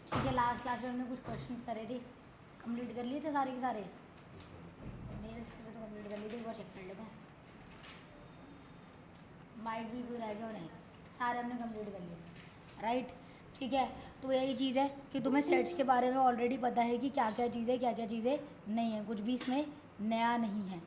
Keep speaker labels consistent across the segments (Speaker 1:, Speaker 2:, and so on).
Speaker 1: ठीक है, last class में हमने कुछ क्वेश्चंस करे थे, कंप्लीट कर लिए थे सारे के सारे। मेरे सारे तो कंप्लीट कर लिए थे, एक बार चेक कर लेते हैं, माइट भी कोई रह गया हो नहीं, सारे हमने कंप्लीट कर लिए थे, राइट। ठीक है, तो यही चीज़ है कि तुम्हें सेट्स के बारे में ऑलरेडी पता है कि क्या क्या चीज़ें क्या क्या चीज़ें नहीं है, कुछ भी इसमें नया नहीं है।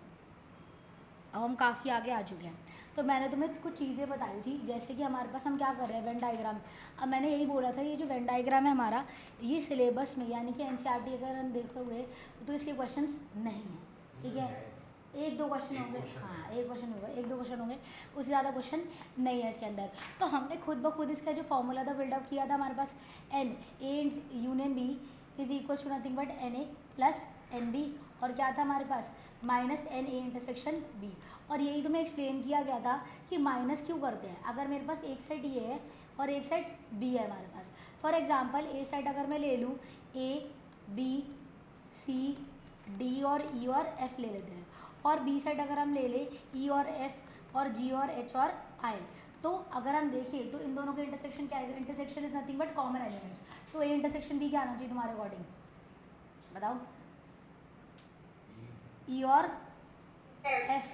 Speaker 1: अब हम काफ़ी आगे आ चुके हैं। तो मैंने तुम्हें कुछ चीज़ें बताई थी, जैसे कि हमारे पास हम क्या कर रहे हैं, वेन डायग्राम। अब मैंने यही बोला था, ये जो वेन डायग्राम है हमारा, ये सिलेबस में यानी कि एनसीईआरटी अगर हम देखोगे तो इसके क्वेश्चंस नहीं हैं। ठीक है, एक दो क्वेश्चन होंगे, हाँ एक क्वेश्चन होगा, एक दो क्वेश्चन होंगे, उससे ज़्यादा क्वेश्चन नहीं है इसके अंदर। तो हमने खुद ब खुद इसका जो फॉर्मूला था बिल्डअप किया था हमारे पास, n A union B is equal to nothing but n A plus n B, और क्या था हमारे पास minus n A intersection B. और यही तुम्हें एक्सप्लेन किया गया था कि माइनस क्यों करते हैं। अगर मेरे पास एक सेट ये है और एक सेट बी है हमारे पास, फॉर एग्जांपल ए सेट अगर मैं ले लूँ, ए बी सी डी और ई और एफ ले लेते हैं, और बी सेट अगर हम ले लें ई और एफ और जी और एच और आई, तो अगर हम देखें तो इन दोनों के इंटरसेक्शन क्या है, intersection is nothing but common elements. तो ए इंटरसेक्शन बी क्या आना चाहिए तुम्हारे अकॉर्डिंग, बताओ। ई और एफ,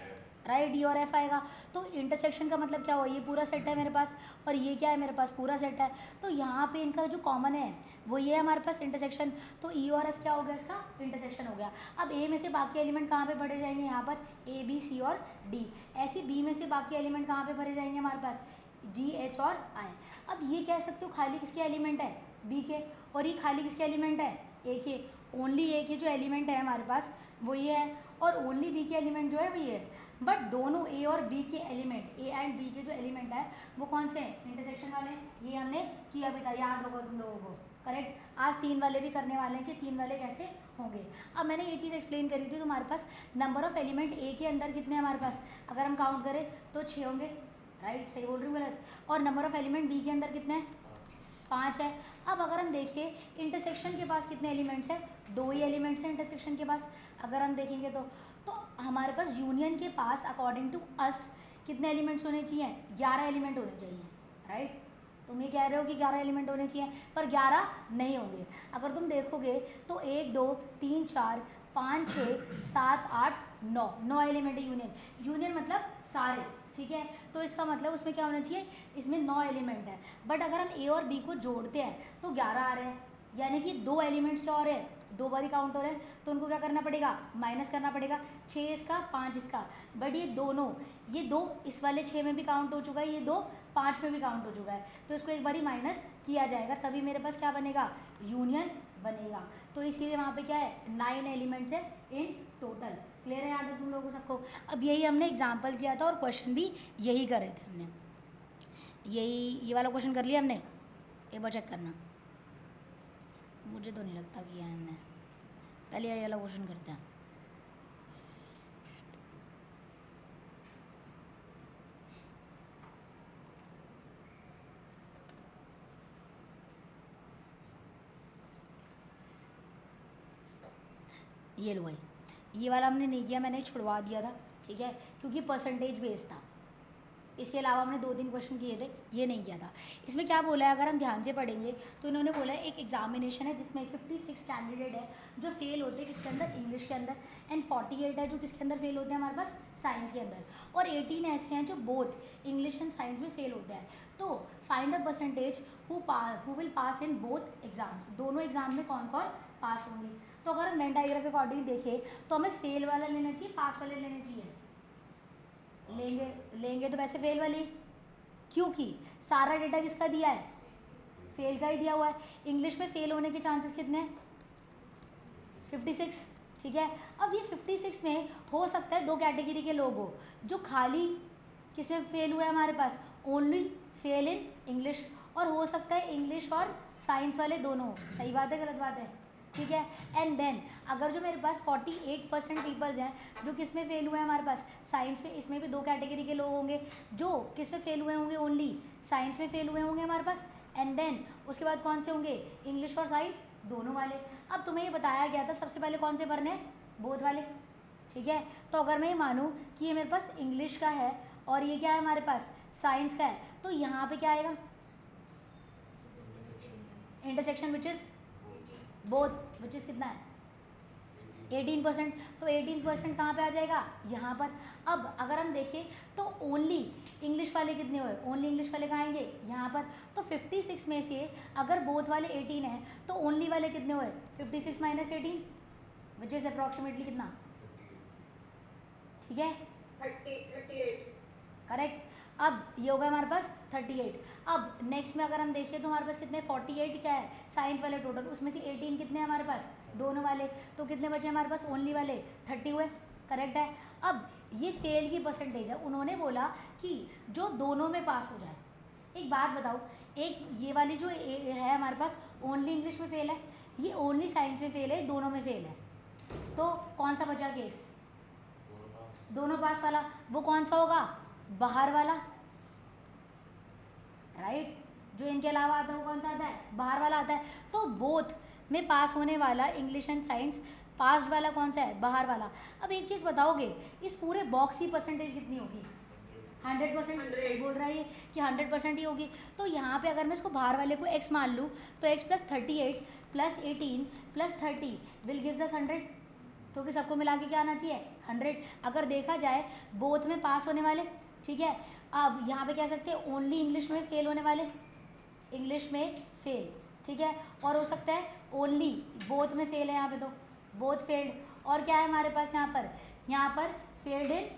Speaker 1: राइट, ई और एफ आएगा। तो इंटरसेक्शन का मतलब क्या हुआ, ये पूरा सेट है मेरे पास और ये क्या है मेरे पास पूरा सेट है, तो यहाँ पे इनका जो कॉमन है वो ये है हमारे पास इंटरसेक्शन। तो ई और एफ क्या हो गया, इसका इंटरसेक्शन हो गया। अब ए में से बाकी एलिमेंट कहाँ पे भरे जाएंगे, यहाँ पर ए बी सी और डी। ऐसे बी में से बाकी एलिमेंट कहाँ पे भरे जाएंगे हमारे पास, जी एच और आई। अब ये कह सकते हो खाली किसके एलिमेंट है, बी के, और ये खाली किसके एलिमेंट है, ए के। ओनली ए के जो एलिमेंट है हमारे पास वो ये है, और ओनली बी के एलिमेंट जो है वो ये है। बट दोनों ए और बी के एलिमेंट, ए एंड बी के जो एलिमेंट है वो कौन से हैं, इंटरसेक्शन वाले। ये हमने किया भी था, याद होगा तुम लोगों को, करेक्ट। आज 3 वाले भी करने वाले हैं कि 3 वाले कैसे होंगे। अब मैंने ये चीज़ एक्सप्लेन करी थी, तुम्हारे पास नंबर ऑफ एलिमेंट ए के अंदर कितने हैं हमारे पास, अगर हम काउंट करें तो 6 होंगे, राइट, सही बोल रही हूँ गलत। और नंबर ऑफ एलिमेंट बी के अंदर कितने हैं, 5 है। अब अगर हम देखें इंटरसेक्शन के पास कितने एलिमेंट्स हैं, 2 ही एलिमेंट्स हैं इंटरसेक्शन के पास। अगर हम देखेंगे तो हमारे पास यूनियन के पास अकॉर्डिंग टू अस कितने एलिमेंट्स होने चाहिए, 11 एलिमेंट होने चाहिए, राइट। तुम ये कह रहे हो कि 11 एलिमेंट होने चाहिए, पर 11 नहीं होंगे। अगर तुम देखोगे तो 1 2 3 4 5 6 7 8 9, 9 एलिमेंट है यूनियन। यूनियन मतलब सारे, ठीक है। तो इसका मतलब उसमें क्या होना चाहिए, इसमें 9 एलिमेंट है। बट अगर हम ए और बी को जोड़ते हैं तो 11 आ रहे हैं, यानी कि 2 एलिमेंट्स क्या हो रहे हैं, 2 बार ही काउंट हो रहे हैं, तो उनको क्या करना पड़ेगा, माइनस करना पड़ेगा। 6 इसका 5 इसका, बट ये दोनों, ये 2 इस वाले 6 में भी काउंट हो चुका है, ये 2 5 में भी काउंट हो चुका है, तो इसको एक बार ही माइनस किया जाएगा, तभी मेरे पास क्या बनेगा, यूनियन बनेगा। तो इसलिए वहाँ पे क्या है, 9 एलिमेंट्स है इन टोटल। क्लियर है, याद है तुम लोगों सबको। अब यही हमने एग्जाम्पल किया था और क्वेश्चन भी यही करे थे हमने, यही ये वाला क्वेश्चन कर लिया हमने, एक बार चेक करना। मुझे तो नहीं लगता किया है हमने, पहले ये वाला क्वेश्चन करते हैं। ये लो भाई, ये वाला हमने नहीं किया, मैंने छुड़वा दिया था, ठीक है, क्योंकि परसेंटेज बेस था। इसके अलावा हमने 2-3 क्वेश्चन किए थे, ये नहीं किया था। इसमें क्या बोला है, अगर हम ध्यान से पढ़ेंगे तो इन्होंने बोला है एक एग्जामिनेशन है जिसमें 56 कैंडिडेट है जो फेल होते हैं किसके अंदर, इंग्लिश के अंदर, एंड 48 है जो किसके अंदर फेल होते हैं हमारे पास, साइंस के अंदर, और 18 ऐसे हैं जो बोथ इंग्लिश एंड साइंस में फेल होते हैं। तो find the percentage who will pass in both exams, दोनों एग्जाम में कौन कौन पास होंगे। तो अगर हम वेन डायग्राम के अकॉर्डिंग देखें तो हमें फेल वाला लेना चाहिए, पास वाले लेने चाहिए, लेंगे तो वैसे फेल वाली, क्योंकि सारा डेटा किसका दिया है, फेल का ही दिया हुआ है। इंग्लिश में फेल होने के चांसेस कितने हैं, 56, ठीक है। अब ये 56 में हो सकता है 2 कैटेगरी के लोग हो, जो खाली किसमें फेल हुआ है हमारे पास, ओनली फेल इन इंग्लिश, और हो सकता है इंग्लिश और साइंस वाले दोनों। सही बात है, गलत बात है, ठीक है। एंड देन अगर जो मेरे पास 48% पीपल्स हैं जो किस में फेल हुए हैं हमारे पास, साइंस में, इसमें भी 2 कैटेगरी के लोग होंगे जो किस में फेल हुए होंगे, ओनली साइंस में फेल हुए होंगे हमारे पास। एंड देन उसके बाद कौन से होंगे, इंग्लिश और साइंस दोनों वाले। अब तुम्हें ये बताया गया था सबसे पहले कौन से भरने हैं, बोथ वाले, ठीक है। तो अगर मैं ये मानूँ कि ये मेरे पास इंग्लिश का है और ये क्या है हमारे पास, साइंस का है, तो यहाँ पे क्या आएगा, intersection which is both which is कितना है 18%। तो 18% कहाँ पे आ जाएगा, यहाँ पर। अब अगर हम देखें तो ओनली इंग्लिश वाले कितने हुए, ओनली इंग्लिश वाले कहाँ आएंगे, यहाँ पर। तो 56 में से अगर बोथ वाले 18 है तो ओनली वाले कितने हुए, 56 माइनस 18 विच इज अप्रॉक्सीमेटली कितना, ठीक है
Speaker 2: 38।
Speaker 1: करेक्ट। अब ये होगा हमारे पास 38। अब नेक्स्ट में अगर हम देखें तो हमारे पास कितने 48 क्या है साइंस वाले टोटल, उसमें से 18 कितने हैं हमारे पास, दोनों वाले। तो कितने बचे हमारे पास, ओनली वाले 30 हुए, करेक्ट है। अब ये फेल की परसेंटेज है, उन्होंने बोला कि जो दोनों में पास हो जाए। एक बात बताओ, एक ये वाली जो है हमारे पास ओनली इंग्लिश में फेल है, ये ओनली साइंस में फेल है, दोनों में फेल है। तो कौन सा बचा केस, दोनों पास वाला। वो कौन सा होगा, बाहर वाला, राइट। जो इनके अलावा आता है वो कौन सा आता है, बाहर वाला आता है। तो बोथ में पास होने वाला इंग्लिश एंड साइंस, पास वाला कौन सा है, बाहर वाला। अब एक चीज़ बताओगे, इस पूरे बॉक्स की परसेंटेज कितनी होगी, 100%। सही बोल रहा है ये कि 100% ही होगी। तो यहाँ पे अगर मैं इसको बाहर वाले को x मान लूँ तो x + 38 + 18 + 30 विल गिव्स अस 100, क्योंकि सबको मिला के क्या आना चाहिए 100। अगर देखा जाए बोथ में पास होने वाले, ठीक है। अब यहाँ पे कह सकते हैं ओनली इंग्लिश में फेल होने वाले, इंग्लिश में फेल, ठीक है। और हो सकता है ओनली बोथ में फेल है, यहाँ पे तो बोथ फेल्ड। और क्या है हमारे पास यहाँ पर फेल्ड इन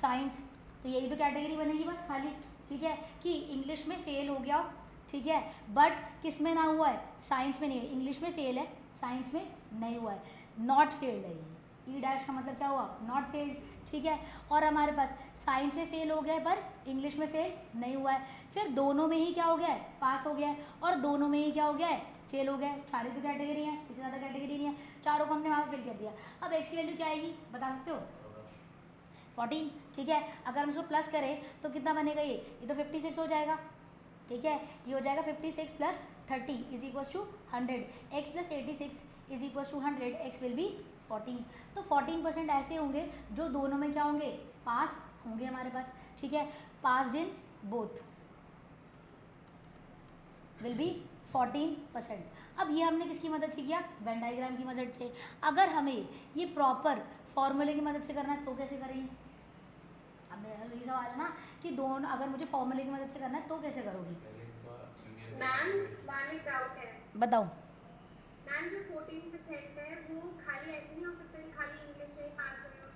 Speaker 1: साइंस। तो यही तो कैटेगरी बनेगी बस खाली, ठीक है, कि इंग्लिश में फेल हो गया, ठीक है, बट किस में ना हुआ है, साइंस में नहीं है। इंग्लिश में फेल है, साइंस में नहीं हुआ है, नॉट फेल्ड है ये। ई डैश का मतलब क्या हुआ, नॉट फेल्ड, ठीक है। और हमारे पास साइंस में फेल हो गया है पर इंग्लिश में फेल नहीं हुआ है। फिर दोनों में ही क्या हो गया है, पास हो गया है, और दोनों में ही क्या हो गया है, फेल हो गया है। सारी तो कैटेगरी है, इससे ज़्यादा कैटेगरी नहीं है, चारों को हमने वहाँ पे फिल कर दिया। अब एक्स की वैल्यू क्या आएगी बता सकते हो, 14, ठीक है। अगर हम इसको प्लस करें तो कितना बनेगा, ये तो 56 हो जाएगा, ठीक है। ये हो जाएगा 56 + 30 = 100, x + 86 = 100, x विल बी 14। तो 14% ऐसे होंगे जो दोनों में क्या होंगे, पास होंगे हमारे पास, ठीक है। Passed in both will be 14%। अब ये हमने किसकी मदद से किया, वेन डायग्राम की मदद से। अगर हमें ये प्रॉपर फॉर्मूले की मदद से करना है तो कैसे करेंगे। अब मेरा ये सवाल है ना कि दोनों, अगर मुझे फॉर्मूले की मदद से करना है तो कैसे करोगी।
Speaker 2: मैम वन डाउट है,
Speaker 1: बताओ।
Speaker 2: मैम जो 14% है वो खाली ऐसे नहीं हो सकता कि खाली इंग्लिश में ही पास हुए हो।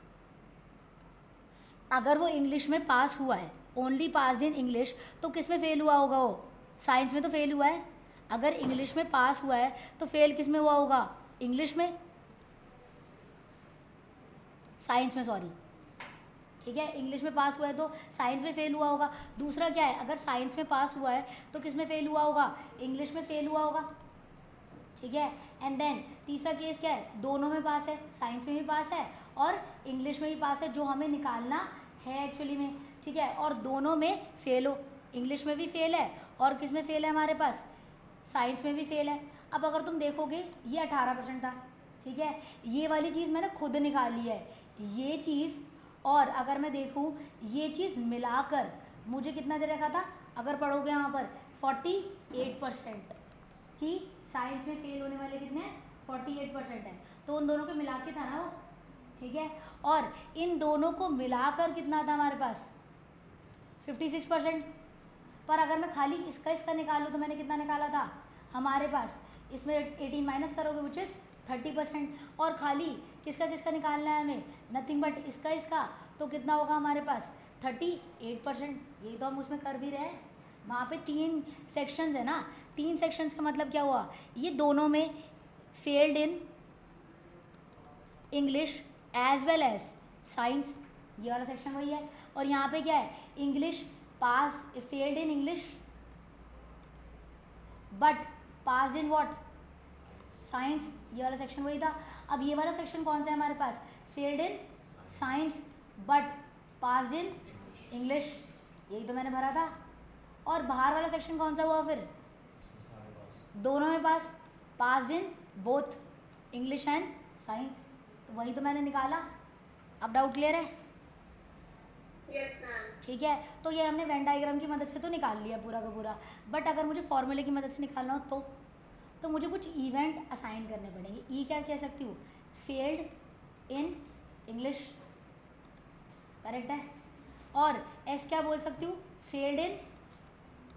Speaker 1: अगर वो इंग्लिश में पास हुआ है, ओनली पास्ड इन इंग्लिश, तो किस में फेल हुआ होगा, वो साइंस में तो फेल हुआ है। अगर इंग्लिश में पास हुआ है तो फेल किस में हुआ होगा, इंग्लिश में, साइंस में, सॉरी, ठीक है। इंग्लिश में पास हुआ है तो साइंस में फेल हुआ होगा। दूसरा क्या है, अगर साइंस में पास हुआ है तो किस में फेल हुआ होगा, इंग्लिश में फेल हुआ होगा, ठीक है। एंड देन तीसरा केस क्या है, दोनों में पास है, साइंस में भी पास है और इंग्लिश में भी पास है, जो हमें निकालना है एक्चुअली में, ठीक है। और दोनों में फेल हो, इंग्लिश में भी फेल है और किस में फेल है हमारे पास, साइंस में भी फेल है। अब अगर तुम देखोगे ये 18% था, ठीक है। ये वाली चीज़ मैंने खुद निकाली है, ये चीज़, और अगर मैं देखूँ ये चीज़ मिलाकर मुझे कितना दे रखा था, अगर पढ़ोगे यहाँ पर 48% कि साइंस में फेल होने वाले कितने 48% है। तो उन दोनों को मिला के था ना वो, ठीक है। और इन दोनों को मिलाकर कितना था हमारे पास 56%। पर अगर मैं खाली इसका निकालूँ तो मैंने कितना निकाला था हमारे पास, इसमें 18 माइनस करोगे विच इज़ 30%। और खाली किसका निकालना है हमें, नथिंग बट इसका, तो कितना होगा हमारे पास 38%। ये तो हम उसमें कर भी रहे हैं, वहाँ पे 3 सेक्शंस है ना, 3 सेक्शंस का मतलब क्या हुआ, ये दोनों में failed in English as well as science, ये वाला सेक्शन वही है। और यहाँ पे क्या है, English pass, failed in English but pass in what, science, ये वाला सेक्शन वही था। अब ये वाला सेक्शन कौन सा है हमारे पास, failed in science but passed in English, यही तो मैंने भरा था। और बाहर वाला सेक्शन कौन सा हुआ फिर, दोनों में passed in both English and science, तो वही तो मैंने निकाला। अब डाउट क्लियर है,
Speaker 2: यस मैम,
Speaker 1: ठीक है। तो ये हमने वेन डायग्राम की मदद से तो निकाल लिया पूरा का पूरा, बट अगर मुझे फॉर्मूले की मदद से निकालना हो तो तो मुझे कुछ इवेंट असाइन करने पड़ेंगे। ई क्या कह सकती हूँ, फेल्ड इन इंग्लिश, करेक्ट है। और एस क्या बोल सकती हूँ, फेल्ड इन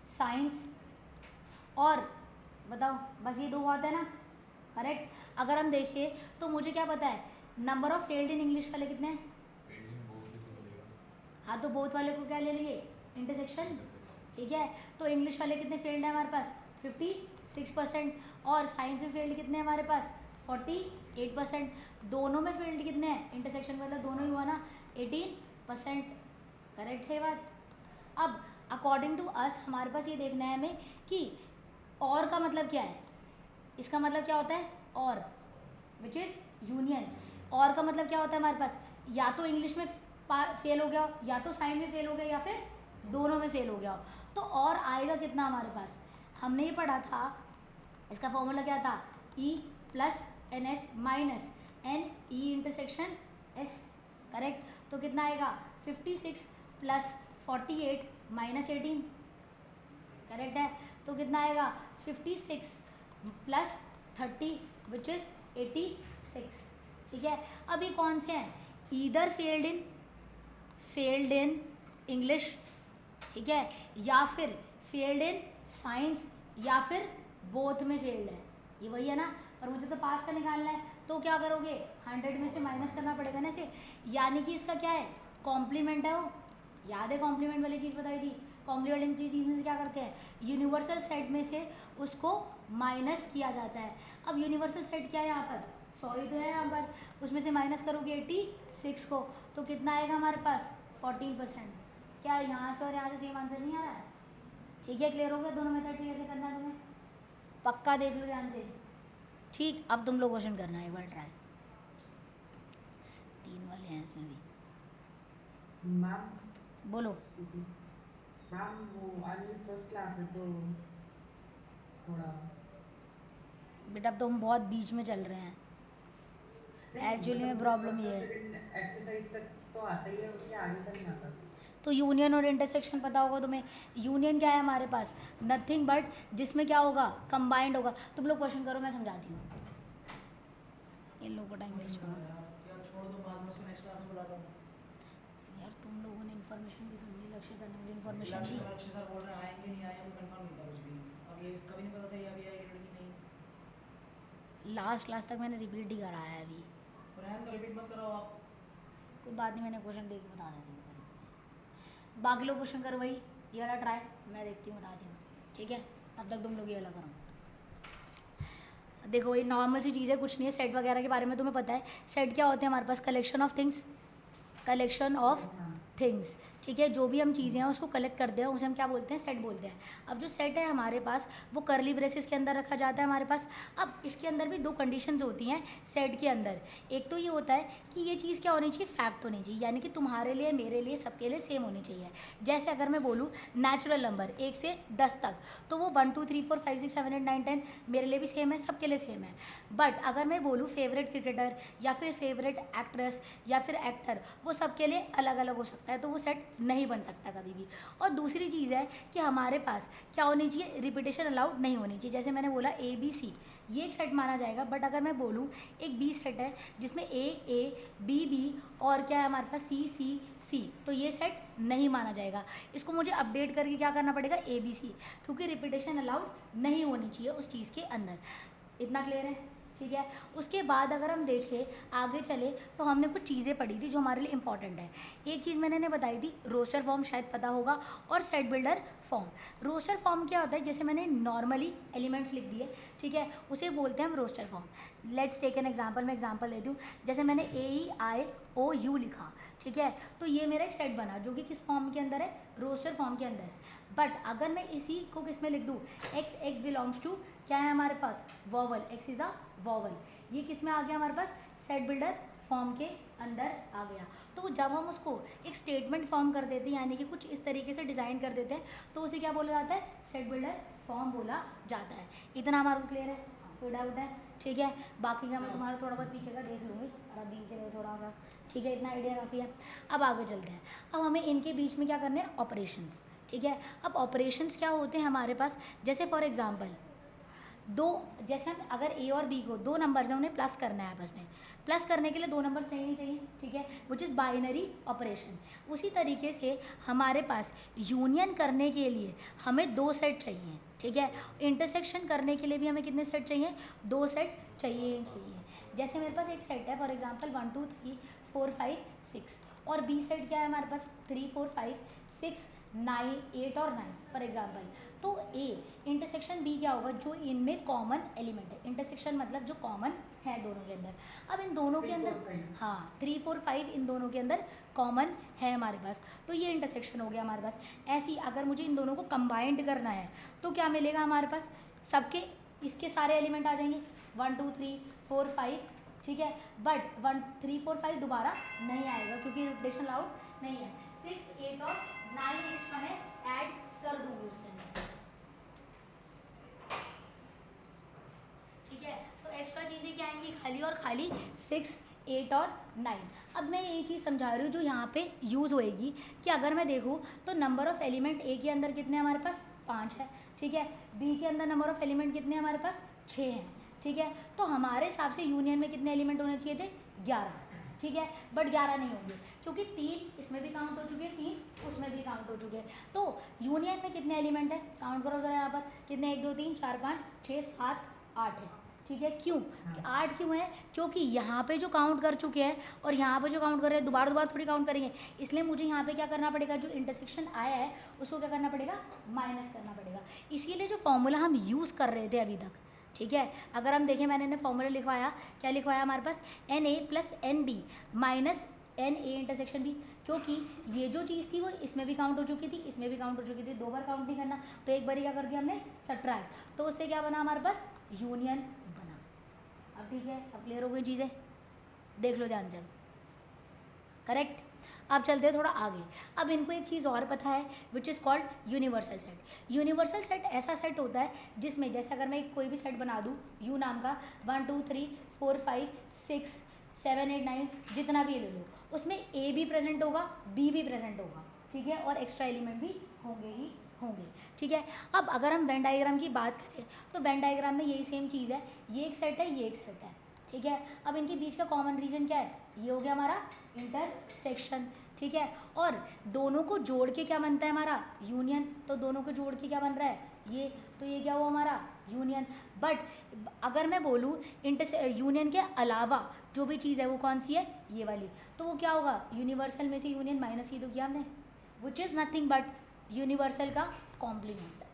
Speaker 1: साइंस। और बताओ, बस ये दो बहुत है ना, करेक्ट। अगर हम देखें तो मुझे क्या पता है, number of failed in English वाले कितने हैं। हाँ, तो बोथ वाले को क्या ले लेंगे, इंटरसेक्शन, ठीक है। तो इंग्लिश वाले कितने फेल्ड है हमारे पास, 56%। और साइंस में फेल्ड कितने हैं हमारे पास, 48%। दोनों में फेल्ड कितने हैं, इंटरसेक्शन मतलब दोनों ही हुआ ना, 18%, करेक्ट है बात। अब अकॉर्डिंग टू अस हमारे पास ये देखना है हमें कि और का मतलब क्या है। इसका मतलब क्या होता है, और, विच इज़ यूनियन। और का मतलब क्या होता है हमारे पास, या तो इंग्लिश में फेल हो गया हो, या तो साइंस में फेल हो गया, या फिर दोनों में फेल हो गया हो। तो और आएगा कितना हमारे पास, हमने ये पढ़ा था, इसका फॉर्मूला क्या था, E plus N S minus N E intersection S, correct. तो कितना आएगा, 56 प्लस 48 माइनस 18, करेक्ट है। तो कितना आएगा, 56 प्लस 30 विच इज़ 86, ठीक है। अभी कौन से हैं, ईदर फेल्ड इन इंग्लिश, ठीक है, या फिर फेल्ड इन साइंस, या फिर बोथ में फेल्ड है, ये वही है ना। पर मुझे तो पास का निकालना है, तो क्या करोगे, 100 में से माइनस करना पड़ेगा ना इसे, यानी कि इसका क्या है, कॉम्प्लीमेंट है वो, याद है कॉम्प्लीमेंट वाली चीज़ बताई थी। कॉम्प्लीमेंट वाली चीज़ में से क्या करते हैं, यूनिवर्सल सेट में से उसको माइनस किया जाता है। अब यूनिवर्सल सेट क्या है यहाँ पर, 100 ही तो है यहाँ पर, उसमें से माइनस करोगे 86 को, तो कितना आएगा हमारे पास, 14%। क्या यहाँ से और यहाँ से सेम आंसर नहीं आ रहा है, ठीक है। क्लियर हो गया दोनों मेथड से कैसे करना है तुम्हें, पक्का देख लो ध्यान से, ठीक। अब तुम लोग क्वेश्चन करना है एक बार ट्राई, 3 वाले हैं इसमें भी।
Speaker 3: मैम
Speaker 1: बोलो।
Speaker 3: मैम वो अनिल फर्स्ट क्लास में तो थोड़ा
Speaker 1: बेटा अब तो हम बहुत बीच में चल रहे हैं, एक्चुअली में प्रॉब्लम ये है,
Speaker 3: एक्सरसाइज तक तो आता ही है, उसके आगे तक नहीं आता।
Speaker 1: तो यूनियन और इंटरसेक्शन पता होगा तुम्हें। यूनियन क्या है हमारे पास, नथिंग बट जिसमें क्या होगा, कंबाइंड होगा। तुम लोग क्वेश्चन करो, मैं समझाती हूँ, इन लोगों को टाइम वेस्ट होगा
Speaker 4: यार छोड़ दो, बाद में उसको नेक्स्ट क्लास में बुलाता हूँ।
Speaker 1: यार। तुम लोगों ने इन्फॉर्मेशन दी, तुमने लक्ष्य सर ने मुझे इन्फॉर्मेशन दी।
Speaker 4: लक्ष्य सर बोल रहे हैं आएंगे नहीं आएंगे, कंफर्म नहीं था कुछ भी। अब ये इसका भी नहीं पता था ये अभी आएगी लड़की नहीं।
Speaker 1: लास्ट क्लास तक मैंने रिपीट ही कराया है अभी,
Speaker 4: रहन तो रिपीट मत कराओ आप।
Speaker 1: कोई बात नहीं, मैंने क्वेश्चन दे के बता देती हूँ। बाकी लोग क्वेश्चन करो भाई, ये वाला ट्राई मैं देखती हूँ, बताती हूँ, ठीक है। तब तक तुम लोग ये वाला करो। देखो ये नॉर्मल सी चीज़ है, कुछ नहीं है। सेट वगैरह के बारे में तुम्हें पता है, सेट क्या होते हैं हमारे पास, collection of things, collection of things, ठीक है। जो भी हम चीज़ें हैं उसको कलेक्ट करते हैं, उसे हम क्या बोलते हैं, सेट बोलते हैं। अब जो सेट है हमारे पास वो करली ब्रेसेस के अंदर रखा जाता है हमारे पास। अब इसके अंदर भी 2 कंडीशंस होती हैं सेट के अंदर। एक तो ये होता है कि ये चीज़ क्या होनी चाहिए, फैक्ट होनी चाहिए, यानी कि तुम्हारे लिए, मेरे लिए, सबके लिए सेम होनी चाहिए। जैसे अगर मैं बोलूँ नेचुरल नंबर 1 से 10 तक, तो वो 1 2 3 4 5 6 7 8 9 10 मेरे लिए भी सेम है, सबके लिए सेम है। बट अगर मैं बोलूँ फेवरेट क्रिकेटर या फिर फेवरेट एक्ट्रेस या फिर एक्टर, वो सबके लिए अलग अलग हो सकता है, तो वो सेट नहीं बन सकता कभी भी। और दूसरी चीज़ है कि हमारे पास क्या होनी चाहिए, रिपीटेशन अलाउड नहीं होनी चाहिए। जैसे मैंने बोला ए बी सी, ये एक सेट माना जाएगा। बट अगर मैं बोलूँ एक बी सेट है जिसमें ए बी बी और क्या है हमारे पास सी सी सी, तो ये सेट नहीं माना जाएगा। इसको मुझे अपडेट करके क्या करना पड़ेगा, ए बी सी, क्योंकि रिपीटेशन अलाउड नहीं होनी चाहिए उस चीज़ के अंदर। इतना क्लियर है, ठीक है। उसके बाद अगर हम देखें आगे चले, तो हमने कुछ चीज़ें पढ़ी थी जो हमारे लिए इंपॉर्टेंट है। एक चीज़ मैंने बताई थी, रोस्टर फॉर्म शायद पता होगा, और set builder form. Roster form क्या होता है, जैसे मैंने नॉर्मली एलिमेंट्स लिख दिए, ठीक है, उसे बोलते हैं हम roster form. Let's take an example, मैं एग्जाम्पल देती हूँ। जैसे मैंने AEIOU लिखा, ठीक है, तो ये मेरा एक सेट बना जो कि किस फॉर्म के अंदर है, रोस्टर फॉर्म के अंदर है। बट अगर मैं इसी को किस में लिख दूँ, x बिलोंग्स टू क्या है हमारे पास, vowel, x is a vowel, ये किस में आ गया हमारे पास, सेट बिल्डर फॉर्म के अंदर आ गया। तो जब हम उसको एक स्टेटमेंट फॉर्म कर देते हैं, यानी कि कुछ इस तरीके से डिज़ाइन कर देते हैं, तो उसे क्या बोला जाता है, सेट बिल्डर फॉर्म बोला जाता है। इतना हमारा क्लियर है, कोई डाउट है, ठीक है। बाकी का मैं तुम्हारा थोड़ा बहुत पीछे का देख लूँगी, और अभी के लिए थोड़ा सा, ठीक है, इतना आइडिया काफ़ी है। अब आगे चलते हैं। अब हमें इनके बीच में क्या करने हैं, ऑपरेशंस, ठीक है। अब ऑपरेशंस क्या होते हैं हमारे पास, जैसे फॉर एग्जांपल दो, जैसे हम अगर ए और बी को दो नंबर्स हैं उन्हें प्लस करना है आपस में, प्लस करने के लिए दो नंबर चाहिए ही चाहिए, ठीक है, विच इज़ बाइनरी ऑपरेशन। उसी तरीके से हमारे पास यूनियन करने के लिए हमें दो सेट चाहिए, ठीक है, इंटरसेक्शन करने के लिए भी हमें कितने सेट चाहिए, दो सेट चाहिए ही चाहिए। जैसे मेरे पास एक सेट है फॉर एग्जांपल 1 2 3 4 5 6 और बी सेट क्या है हमारे पास 3 4 5 6 9 8 और 9 फॉर एग्जांपल। तो ए इंटरसेक्शन बी क्या होगा, जो इनमें कॉमन एलिमेंट है, इंटरसेक्शन मतलब जो कॉमन है दोनों के अंदर। अब इन दोनों के
Speaker 3: 3 4
Speaker 1: अंदर
Speaker 3: 5
Speaker 1: हाँ 3 4 5 इन दोनों के अंदर कॉमन है हमारे पास, तो ये इंटरसेक्शन हो गया हमारे पास। ऐसी अगर मुझे इन दोनों को कंबाइंड करना है तो क्या मिलेगा हमारे पास, सबके इसके सारे एलिमेंट आ जाएंगे 1 2 3 4 5, ठीक है, बट 1 3 4 5 दोबारा नहीं आएगा क्योंकि रिपीटेशन अलाउड नहीं है। 6 8 और 9 एक्स्ट्रा में ऐड कर दूंगी उसके अंदर, ठीक है, तो एक्स्ट्रा चीज़ें क्या आएंगी, खाली और खाली 6 8 और 9। अब मैं ये चीज़ समझा रही हूँ जो यहाँ पे यूज़ होएगी कि अगर मैं देखूँ तो नंबर ऑफ़ एलिमेंट ए के अंदर कितने हमारे पास 5 है, ठीक है, बी के अंदर नंबर ऑफ़ एलिमेंट कितने हमारे पास 6 हैं, ठीक है, तो हमारे हिसाब से यूनियन में कितने एलिमेंट होने चाहिए थे 11, ठीक है, बट 11 नहीं होंगे क्योंकि 3 इसमें भी काउंट हो चुके हैं, 3 उसमें भी काउंट हो चुके हैं। तो यूनियन में कितने एलिमेंट है, काउंट करो ज़रा यहाँ पर कितने, 1 2 3 4 5 6 7 8 है, ठीक है, क्यों 8 क्यों है, क्योंकि यहाँ पे जो काउंट कर चुके हैं और यहाँ पे जो काउंट कर रहे हैं दोबारा दोबारा थोड़ी काउंट करेंगे, इसलिए मुझे यहाँ पे क्या करना पड़ेगा, जो इंटरसेक्शन आया है उसको क्या करना पड़ेगा, माइनस करना पड़ेगा। इसीलिए जो फॉर्मूला हम यूज़ कर रहे थे अभी तक, ठीक है, अगर हम देखें मैंने फॉर्मूला लिखवाया, क्या लिखवाया हमारे पास NA + NB minus NA intersection B, क्योंकि ये जो चीज़ थी वो इसमें भी काउंट हो चुकी थी, इसमें भी काउंट हो चुकी थी, दो बार काउंट नहीं करना, तो एक बार ही क्या कर दिया हमने सब्ट्रैक्ट, तो उससे क्या बना हमारे पास यूनियन बना। अब ठीक है, अब क्लियर हो गई चीज़ें, देख लो ध्यान से, अब करेक्ट। अब चलते हैं थोड़ा आगे। अब इनको एक चीज़ और पता है which is called universal set. Universal set ऐसा सेट होता है जिसमें जैसे अगर मैं कोई भी सेट बना दूँ यू नाम का 1 2 3 4 5 6 7 8 9 जितना भी ले लो, उसमें ए भी प्रेजेंट होगा, बी भी प्रेजेंट होगा, ठीक है, और एक्स्ट्रा एलिमेंट भी होंगे ही होंगे, ठीक है। अब अगर हम वेन डायग्राम की बात करें तो वेन डायग्राम में यही सेम चीज़ है, ये एक सेट है, ये एक सेट है, ठीक है। अब इनके बीच का कॉमन रीजन क्या है, ये हो गया हमारा इंटरसेक्शन, ठीक है, और दोनों को जोड़ के क्या बनता है हमारा यूनियन, तो दोनों को जोड़ के क्या बन रहा है ये, तो ये क्या हुआ हमारा यूनियन। बट अगर मैं बोलूँ यूनियन के अलावा जो भी चीज़ है वो कौन सी है, ये वाली, तो वो क्या होगा, यूनिवर्सल में से यूनियन माइनस ही तो किया हमने, which is nothing but universal का कॉम्प्लीमेंट।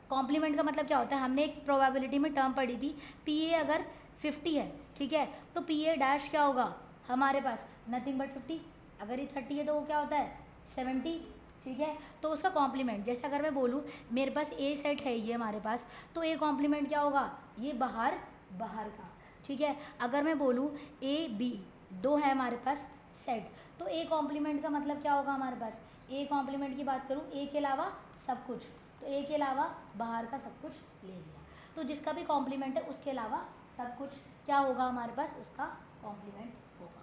Speaker 1: कॉम्प्लीमेंट का मतलब क्या होता है, हमने एक प्रोबेबिलिटी में टर्म पढ़ी थी, PA अगर 50 है, ठीक है, तो PA डैश क्या होगा हमारे पास नथिंग बट 50, अगर ये 30 है तो वो क्या होता है 70, ठीक है, तो उसका कॉम्प्लीमेंट, जैसे अगर मैं बोलूँ मेरे पास ए सेट है ये हमारे पास, तो ए कॉम्प्लीमेंट क्या होगा, ये बाहर बाहर का, ठीक है। अगर मैं बोलूँ AB दो है हमारे पास सेट, तो ए कॉम्प्लीमेंट का मतलब क्या होगा हमारे पास, ए कॉम्प्लीमेंट की बात करूँ ए के अलावा सब कुछ, तो ए के अलावा बाहर का सब कुछ ले लिया, तो जिसका भी कॉम्प्लीमेंट है उसके अलावा सब कुछ क्या होगा हमारे पास, उसका कॉम्प्लीमेंट होगा,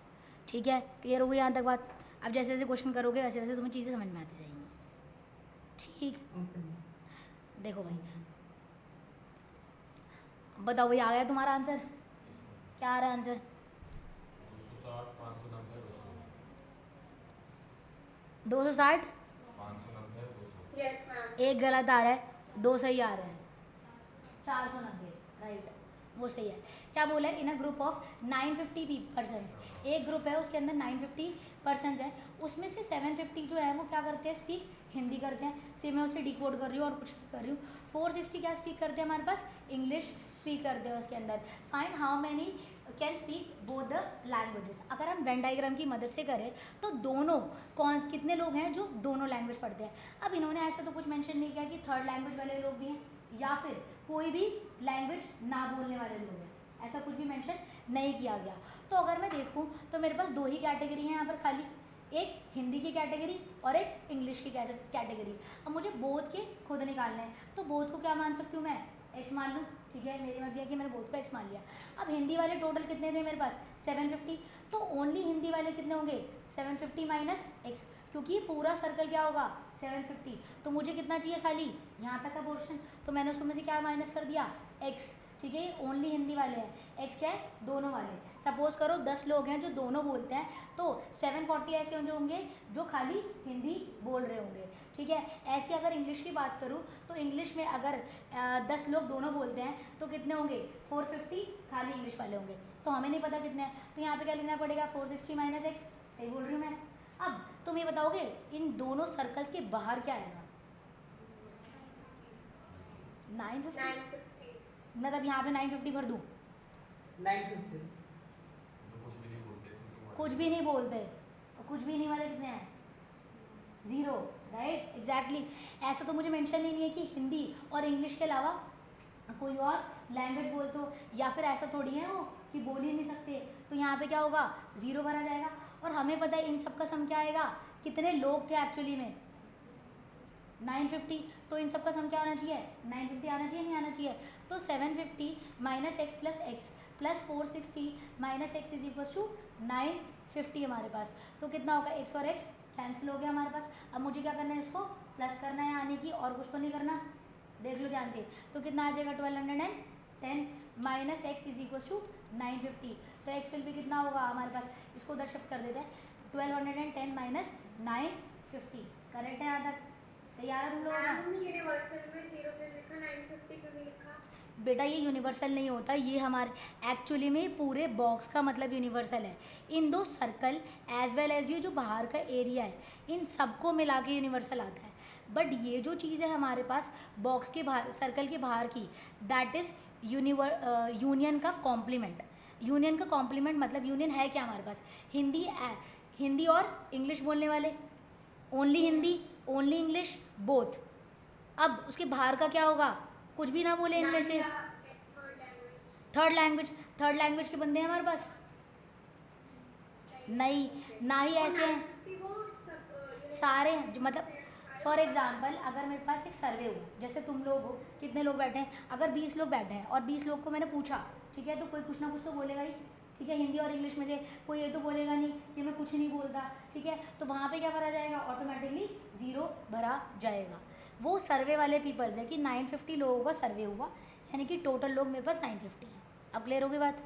Speaker 1: ठीक है। क्लियर हो गई यहाँ तक बात। अब जैसे जैसे क्वेश्चन करोगे वैसे वैसे तुम्हें चीज़ें समझ में आती जाएंगी, ठीक। देखो भाई, बताओ भाई आ गया तुम्हारा आंसर, क्या आ रहा है आंसर, 260
Speaker 2: यस मैम,
Speaker 1: एक गलत आ रहा है, दो सही आ रहे हैं, 490 राइट, वो सही है। क्या बोला है, in a group of 950 persons, एक ग्रुप है उसके अंदर 950 पर्सन्स हैं, उसमें से 750 जो है वो क्या करते हैं, स्पीक हिंदी करते हैं, सिर्फ मैं उसे डिकोड कर रही हूँ और कुछ नहीं कर रही हूँ। 460 क्या स्पीक करते हैं हमारे पास, इंग्लिश स्पीक करते हैं उसके अंदर। Find how many can speak both the languages. अगर हम वेन डायग्राम की मदद से करें तो दोनों कितने लोग हैं जो दोनों लैंग्वेज पढ़ते हैं। अब इन्होंने ऐसा तो कुछ मेंशन नहीं किया कि थर्ड लैंग्वेज वाले लोग भी हैं या फिर कोई भी लैंग्वेज ना बोलने वाले लोग हैं, ऐसा कुछ भी मेंशन नहीं किया गया। तो अगर मैं देखूं तो मेरे पास दो ही कैटेगरी हैं यहाँ पर खाली, एक हिंदी की कैटेगरी और एक इंग्लिश की कैटेगरी। अब मुझे बोथ के खुद निकालने हैं, तो बोथ को क्या मान सकती हूँ मैं, एक्स मान लूँ, ठीक है, मेरी मर्जी है कि मैंने बोथ को एक्स मान लिया। अब हिंदी वाले टोटल कितने थे मेरे पास 750, तो ओनली हिंदी वाले कितने होंगे 750 माइनस एक्स, क्योंकि पूरा सर्कल क्या होगा 750, तो मुझे कितना चाहिए खाली यहाँ तक का पोर्शन, तो मैंने उसमें से क्या माइनस कर दिया एक्स, ठीक है, ओनली हिंदी वाले हैं। एक्स क्या है, दोनों वाले। सपोज करो 10 लोग हैं जो दोनों बोलते हैं, तो 740 ऐसे जो होंगे जो खाली हिंदी बोल रहे होंगे, ठीक है। ऐसे अगर इंग्लिश की बात करूँ तो इंग्लिश में अगर 10 लोग दोनों बोलते हैं तो कितने होंगे, 450 खाली इंग्लिश वाले होंगे। तो हमें नहीं पता कितने हैं, तो यहाँ पे क्या लिखना पड़ेगा, 460 माइनस एक्स, सही बोल रही हूँ मैं। अब तुम ये बताओगे इन दोनों सर्कल्स के बाहर क्या आएगा, 950,
Speaker 2: 950
Speaker 1: मतलब यहाँ पे 950 भर दूँ,
Speaker 3: 950
Speaker 5: जो कुछ भी नहीं बोलते इसमें तो
Speaker 1: कुछ भी नहीं बोलते, और कुछ भी नहीं वाले कितने हैं, 0, राइट, एग्जैक्टली। ऐसा तो मुझे मेंशन ही नहीं है कि हिंदी और इंग्लिश के अलावा कोई और लैंग्वेज बोलते हो, या फिर ऐसा थोड़ी है वो कि बोल ही नहीं सकते। तो यहाँ पे क्या होगा, 0 भरा जाएगा। और हमें पता है इन सब का सम क्या आएगा, कितने लोग थे एक्चुअली में, 950। तो इन सब का सम क्या आना चाहिए, 950 आना चाहिए, नहीं आना चाहिए। तो 750 minus X plus X plus 460 minus X is equal to 950 हमारे पास। तो कितना होगा, एक्स और एक्स कैंसिल हो गया हमारे पास। अब मुझे क्या करना है, इसको प्लस करना है यानी कि, और कुछ तो नहीं करना, देख लो ध्यान से। तो कितना आ जाएगा, 1210 minus X is equal to 950। तो एक्स विल भी कितना होगा हमारे पास, इसको उधर शिफ्ट कर देते हैं, 1210 माइनस 950। करेक्ट है यहाँ तक, सही आ रहा है तुम लोगों का।
Speaker 2: मैम हमने यूनिवर्सल में 0 क्यों लिखा, 950 क्यों नहीं लिखा?
Speaker 1: बेटा ये यूनिवर्सल नहीं होता, ये हमारे एक्चुअली में पूरे बॉक्स का मतलब यूनिवर्सल है। इन दो सर्कल एज वेल एज ये जो बाहर का एरिया है, इन सबको मिला के यूनिवर्सल आता है। बट ये जो चीज़ है हमारे पास बॉक्स के बाहर, सर्कल के बाहर की, दैट इज़ यूनियन का कॉम्प्लीमेंट। यूनियन का कॉम्प्लीमेंट मतलब यूनियन है क्या हमारे पास, हिंदी और इंग्लिश बोलने वाले, only Hindi only English both. अब उसके बाहर का क्या होगा, कुछ भी ना बोले इनमें से, थर्ड लैंग्वेज के बंदे हैं हमारे पास, नहीं ना ही ऐसे हैं सारे हैं जो, मतलब फॉर एग्जांपल अगर मेरे पास एक सर्वे हो, जैसे तुम लोग हो, कितने लोग बैठे हैं, अगर 20 लोग बैठे हैं और 20 लोग को मैंने पूछा, ठीक है, तो कोई कुछ ना कुछ तो बोलेगा ही, ठीक है, हिंदी और इंग्लिश में से कोई ये तो बोलेगा नहीं कि मैं कुछ नहीं बोलता, ठीक है। तो वहाँ पे क्या भरा जाएगा, ऑटोमेटिकली 0 भरा जाएगा। वो सर्वे वाले पीपल्स है कि 950 लोगों का सर्वे हुआ, यानी कि टोटल लोग मेरे पास 950 हैं। अब क्लियर होगी बात,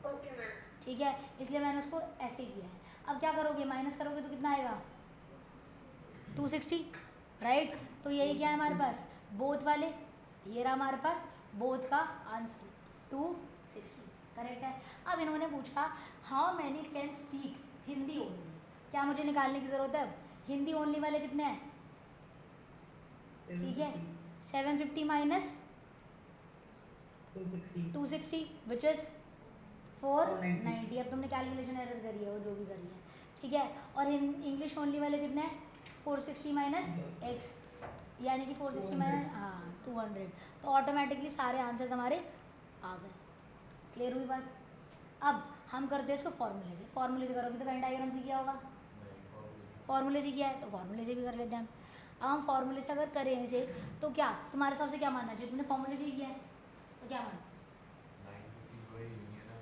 Speaker 2: ओके मैम।
Speaker 1: ठीक है, इसलिए मैंने उसको ऐसे किया है। अब क्या करोगे, माइनस करोगे तो कितना आएगा, 260, राइट। तो यही क्या है हमारे पास, बोथ वाले, ये रहा हमारे पास बोथ का आंसर 260, करेक्ट है। अब इन्होंने पूछा how many can speak Hindi only, क्या मुझे निकालने की ज़रूरत है, अब हिंदी ओनली वाले कितने हैं, ठीक है, 750 माइनस 260 विच इज़ 490। अब तुमने कैलकुलेशन एरर करी है, वो जो भी करी है, ठीक है। और इंग्लिश ओनली वाले कितने हैं, 460 माइनस एक्स, यानी कि 460 माइनस 200। तो ऑटोमेटिकली सारे आंसर्स हमारे आ गए। क्लियर हुई बात। अब हम करते हैं इसको फॉर्मूले से, फॉर्मूले से करोगे तो वेन डायग्राम से किया होगा, फॉर्मूले से किया है तो फॉर्मूले से भी कर लेते हैं हम। अब हम फॉर्मूले से अगर करें इसे तो क्या तुम्हारे हिसाब से क्या मानना चाहिए, तुमने फॉर्मूले से ही किया है तो क्या मानना,
Speaker 5: 950 जो है यूनियन है,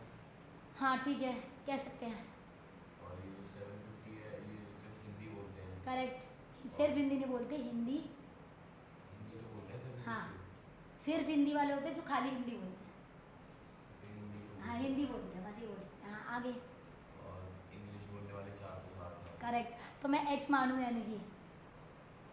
Speaker 1: हाँ ठीक है, कह सकते हैं,
Speaker 5: और ये जो 750 है ये सिर्फ हिंदी बोलते हैं।
Speaker 1: करेक्ट, सिर्फ हिंदी नहीं बोलते, हिंदी,
Speaker 5: हिंदी तो बोलते हैं सभी।
Speaker 1: हाँ, सिर्फ हिंदी वाले होते हैं जो खाली हिंदी बोलते हैं,
Speaker 5: तो हिंदी तो
Speaker 1: हाँ हिंदी बोलते हैं, बस ये बोलते हैं। हाँ आगे,
Speaker 5: और इंग्लिश बोलने वाले 4 से 7 हैं।
Speaker 1: करेक्ट। तो मैं एच मानूँ, यानी कि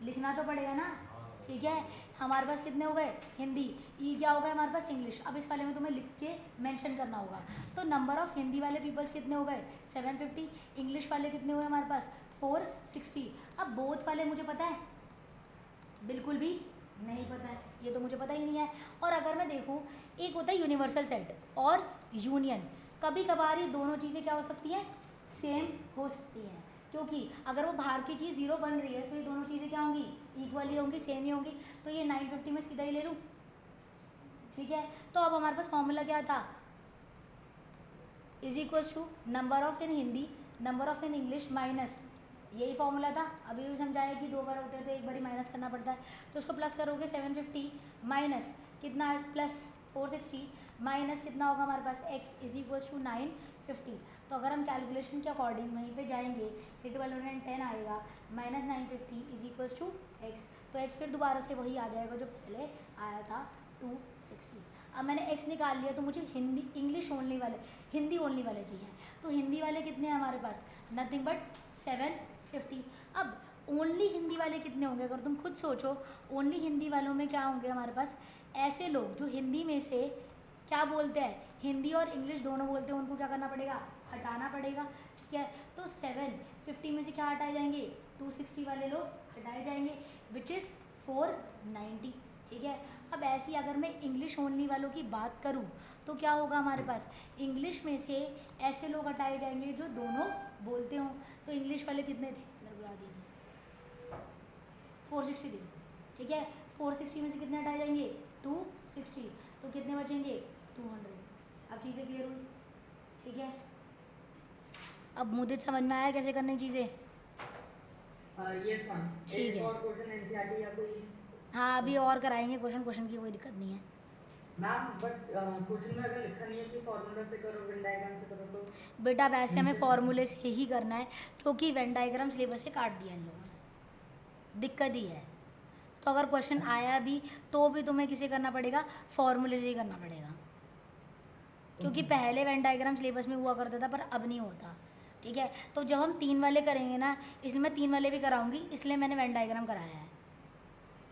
Speaker 1: लिखना तो पड़ेगा ना,
Speaker 5: हाँ,
Speaker 1: ठीक है। हमारे पास कितने हो गए, हिंदी, ई क्या हो गया हमारे पास, इंग्लिश। अब इस वाले में तुम्हें लिख के मेंशन करना होगा। तो नंबर ऑफ हिंदी वाले पीपल्स कितने हो गए, 750, इंग्लिश वाले कितने हुए हमारे पास, 460। अब बोथ वाले मुझे पता है, बिल्कुल भी नहीं पता है, ये तो मुझे पता ही नहीं है। और अगर मैं देखूँ, एक होता है यूनिवर्सल सेट और यूनियन, कभी कभार ये दोनों चीज़ें क्या हो सकती हैं, सेम हो सकती हैं, क्योंकि अगर वो बाहर की चीज़ 0 बन रही है तो ये दोनों चीज़ें क्या होंगी, इक्वल ही होंगी, सेम ही होंगी। तो ये 950 में सीधा ही ले लूँ, ठीक है। तो अब हमारे पास फॉर्मूला क्या था, is equals to number of in Hindi number of in English minus, यही फॉर्मूला था। अभी भी समझाया कि 2 बार होते हैं तो एक बार ही माइनस करना पड़ता है। तो उसको प्लस करोगे 750 माइनस कितना, प्लस 460 माइनस कितना होगा हमारे पास, x इज इक्वल्स टू 950। तो अगर हम कैलकुलेशन के अकॉर्डिंग वहीं पे जाएंगे, ये 1210 आएगा minus 950 is equals to X. तो एक्स फिर दोबारा से वही आ जाएगा जो पहले आया था, 260। अब मैंने x निकाल लिया तो मुझे हिंदी इंग्लिश ओनली वाले हिंदी ओनली वाले चाहिए। तो हिंदी वाले कितने हैं हमारे पास, नथिंग बट 750। अब ओनली हिंदी वाले कितने होंगे, अगर तुम खुद सोचो ओनली हिंदी वालों में क्या होंगे हमारे पास, ऐसे लोग जो हिंदी में से क्या बोलते हैं, हिंदी और इंग्लिश दोनों बोलते हैं, उनको क्या करना पड़ेगा, हटाना पड़ेगा। ठीक है, तो 750 में से क्या हटाए जाएंगे, 260 वाले लोग हटाए जाएंगे, विच इज़ 490। ठीक है, अब ऐसी अगर मैं इंग्लिश ओनली वालों की बात करूं तो क्या होगा हमारे पास, इंग्लिश में से ऐसे लोग हटाए जाएंगे जो दोनों बोलते हों। तो इंग्लिश वाले कितने थे, मेरे को याद ही नहीं, 460 थे। ठीक है, 460 में से कितने हटाए जाएंगे, 260, तो कितने बचेंगे, 200। अब चीज़ें क्लियर हुई। ठीक है, अब मुझे समझ में आया कैसे करनी चीज़ें।
Speaker 3: Yes ma'am.
Speaker 1: ठीक
Speaker 3: एक
Speaker 1: है।
Speaker 3: और क्वेश्चन एनसीईआरटी या कोई
Speaker 1: हाँ अभी और कराएंगे क्वेश्चन की कोई दिक्कत नहीं है।
Speaker 3: मैम, बट क्वेश्चन में अगर लिखा नहीं है कि फॉर्मूला से करो, वेन डायग्राम से करो तो
Speaker 1: बेटा वैसे हमें
Speaker 3: नीचे-
Speaker 1: फॉर्मूले से ही करना है क्योंकि वेन डायग्राम सिलेबस से काट दिया इन लोगों ने, दिक्कत ही है। तो अगर क्वेश्चन आया भी तो भी तुम्हें किसे करना पड़ेगा, फॉर्मूले से ही करना पड़ेगा, क्योंकि पहले वेन डायग्राम सिलेबस में हुआ करता था पर अब नहीं होता। ठीक है, तो जब हम 3 वाले करेंगे ना, इसलिए मैं 3 वाले भी कराऊंगी, इसलिए मैंने वेन डायग्राम कराया है,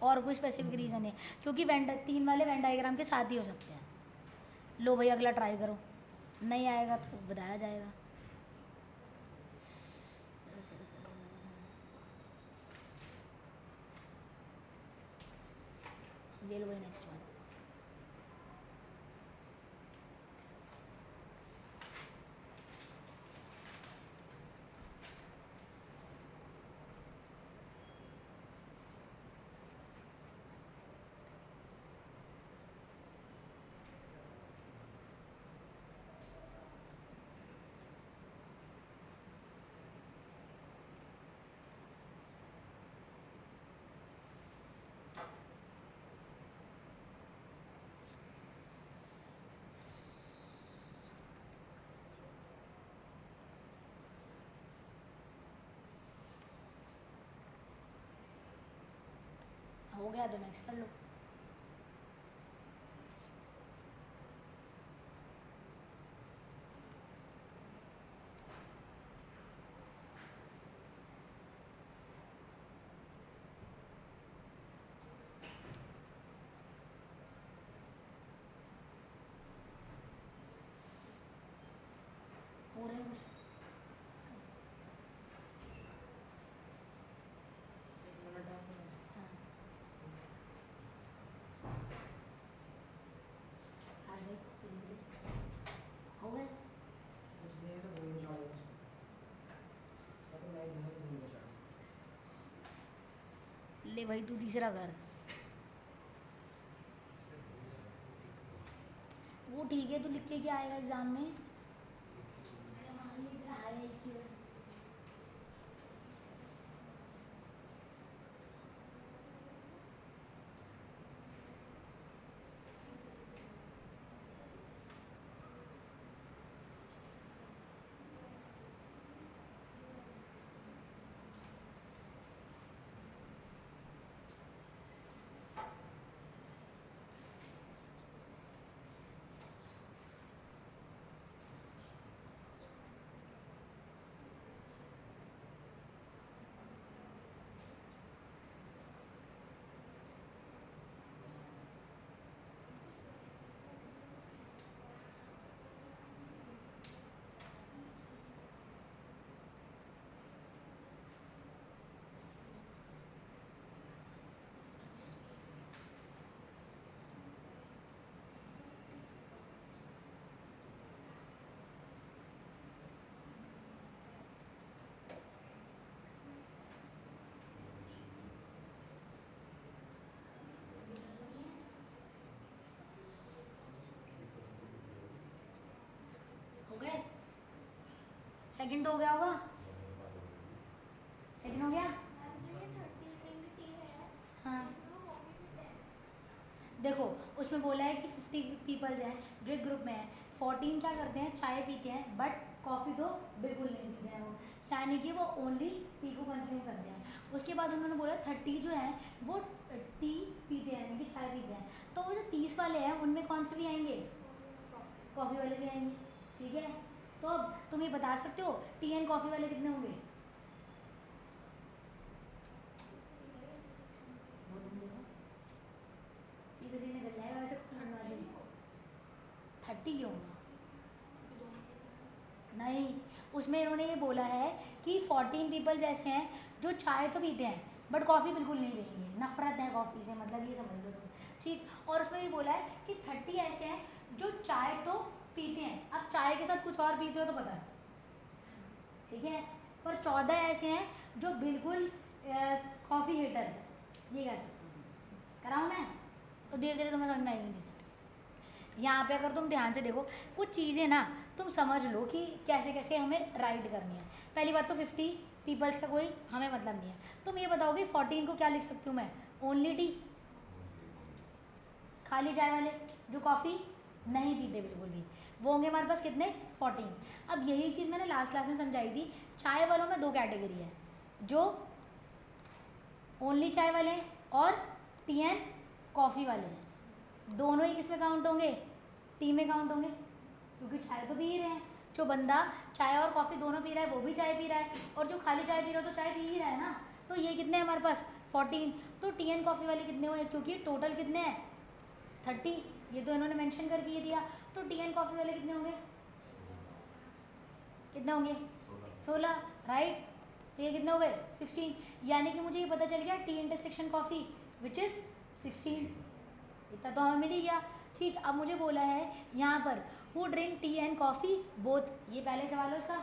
Speaker 1: और कोई स्पेसिफिक रीज़न है, क्योंकि 3 वाले वेन डायग्राम के साथ ही हो सकते हैं। लो भाई अगला ट्राई करो, नहीं आएगा तो बताया जाएगा। ये लो भाई नेक्स्ट वन। हो गया तो नेक्स्ट कर लो। हो रहे हैं कुछ,
Speaker 4: एक मिनट आप तो
Speaker 1: हाँ आज भाई कुछ तो नहीं हो गए।
Speaker 4: कुछ नहीं ऐसा बोल जाओ कुछ तो मैं बहुत दूर हो जाऊँ।
Speaker 1: ले भाई तू तीसरा कर, वो ठीक है, तू लिख के क्या आएगा एग्जाम में, अरे मान ली तेरा हाई IQ है। हो गए, सेकंड तो हो गया होगा, सेकंड हो गया। हाँ देखो उसमें बोला है कि 50 पीपल्स हैं जो एक ग्रुप में है, 14 क्या करते हैं, चाय पीते हैं बट कॉफ़ी तो बिल्कुल नहीं पीते हैं वो, यानी कि वो ओनली टी को कंज्यूम करते हैं। उसके बाद उन्होंने बोला 30 जो है वो टी पीते हैं यानी कि चाय पीते हैं, तो वो जो 30 वाले हैं उनमें कौन से भी आएंगे, कॉफ़ी वाले भी आएंगे। ठीक है, तो अब तुम ये बता सकते हो टी एंड कॉफ़ी वाले कितने होंगे, वो तुम देखो सीधे सीधे निकल जाएगा वैसे कुछ बनवा देंगे। 30 क्यों होगा, नहीं, उसमें इन्होंने ये बोला है कि 14 पीपल जैसे हैं जो चाय तो पीते हैं बट कॉफ़ी बिल्कुल नहीं पियेंगे, नफरत है कॉफ़ी से, मतलब ये समझ लो तुम। ठीक, और उसमें ये बोला है कि 30 ऐसे हैं जो चाय तो पीते हैं, अब चाय के साथ कुछ और पीते हो तो पता है, ठीक है, पर 14 ऐसे हैं जो बिल्कुल कॉफ़ी हेटर्स हैं, ये कह सकते हो। कराऊँ मैं, तो धीरे धीरे तुम्हें समझ में आएगी चीज़ें। यहाँ पे अगर तुम ध्यान से देखो कुछ चीज़ें ना तुम समझ लो कि कैसे कैसे हमें राइट करनी है। पहली बात तो 50 पीपल्स का कोई हमें मतलब नहीं है, तुम ये बताओगे 14 को क्या लिख सकती हूँ मैं, ओनली टी, खाली चाय वाले जो कॉफ़ी नहीं पीते बिल्कुल भी, वो होंगे हमारे पास कितने, 14। अब यही चीज़ मैंने लास्ट क्लास में समझाई थी, चाय वालों में 2 कैटेगरी है, जो ओनली चाय वाले हैं और टी एंड कॉफ़ी वाले हैं, दोनों ही किसमें काउंट होंगे, टी में काउंट होंगे, क्योंकि चाय तो पी ही रहे हैं। जो बंदा चाय और कॉफ़ी दोनों पी रहा है वो भी चाय पी रहा है, और जो खाली चाय पी रहा है तो चाय पी ही रहा है ना, तो ये कितने हैं हमारे पास 14। तो टी एंड कॉफ़ी वाले कितने हुए, क्योंकि टोटल कितने हैं 30, ये तो इन्होंने मेंशन करके ये दिया, तो टी एंड कॉफ़ी वाले कितने होंगे, कितने होंगे 16, राइट, तो ये कितने हो गए 16, यानी कि मुझे ये पता चल गया T intersection coffee which is 16, इतना तो हमें मिल ही गया। ठीक, अब मुझे बोला है यहाँ पर who drink tea and coffee both, ये पहले सवाल है उसका,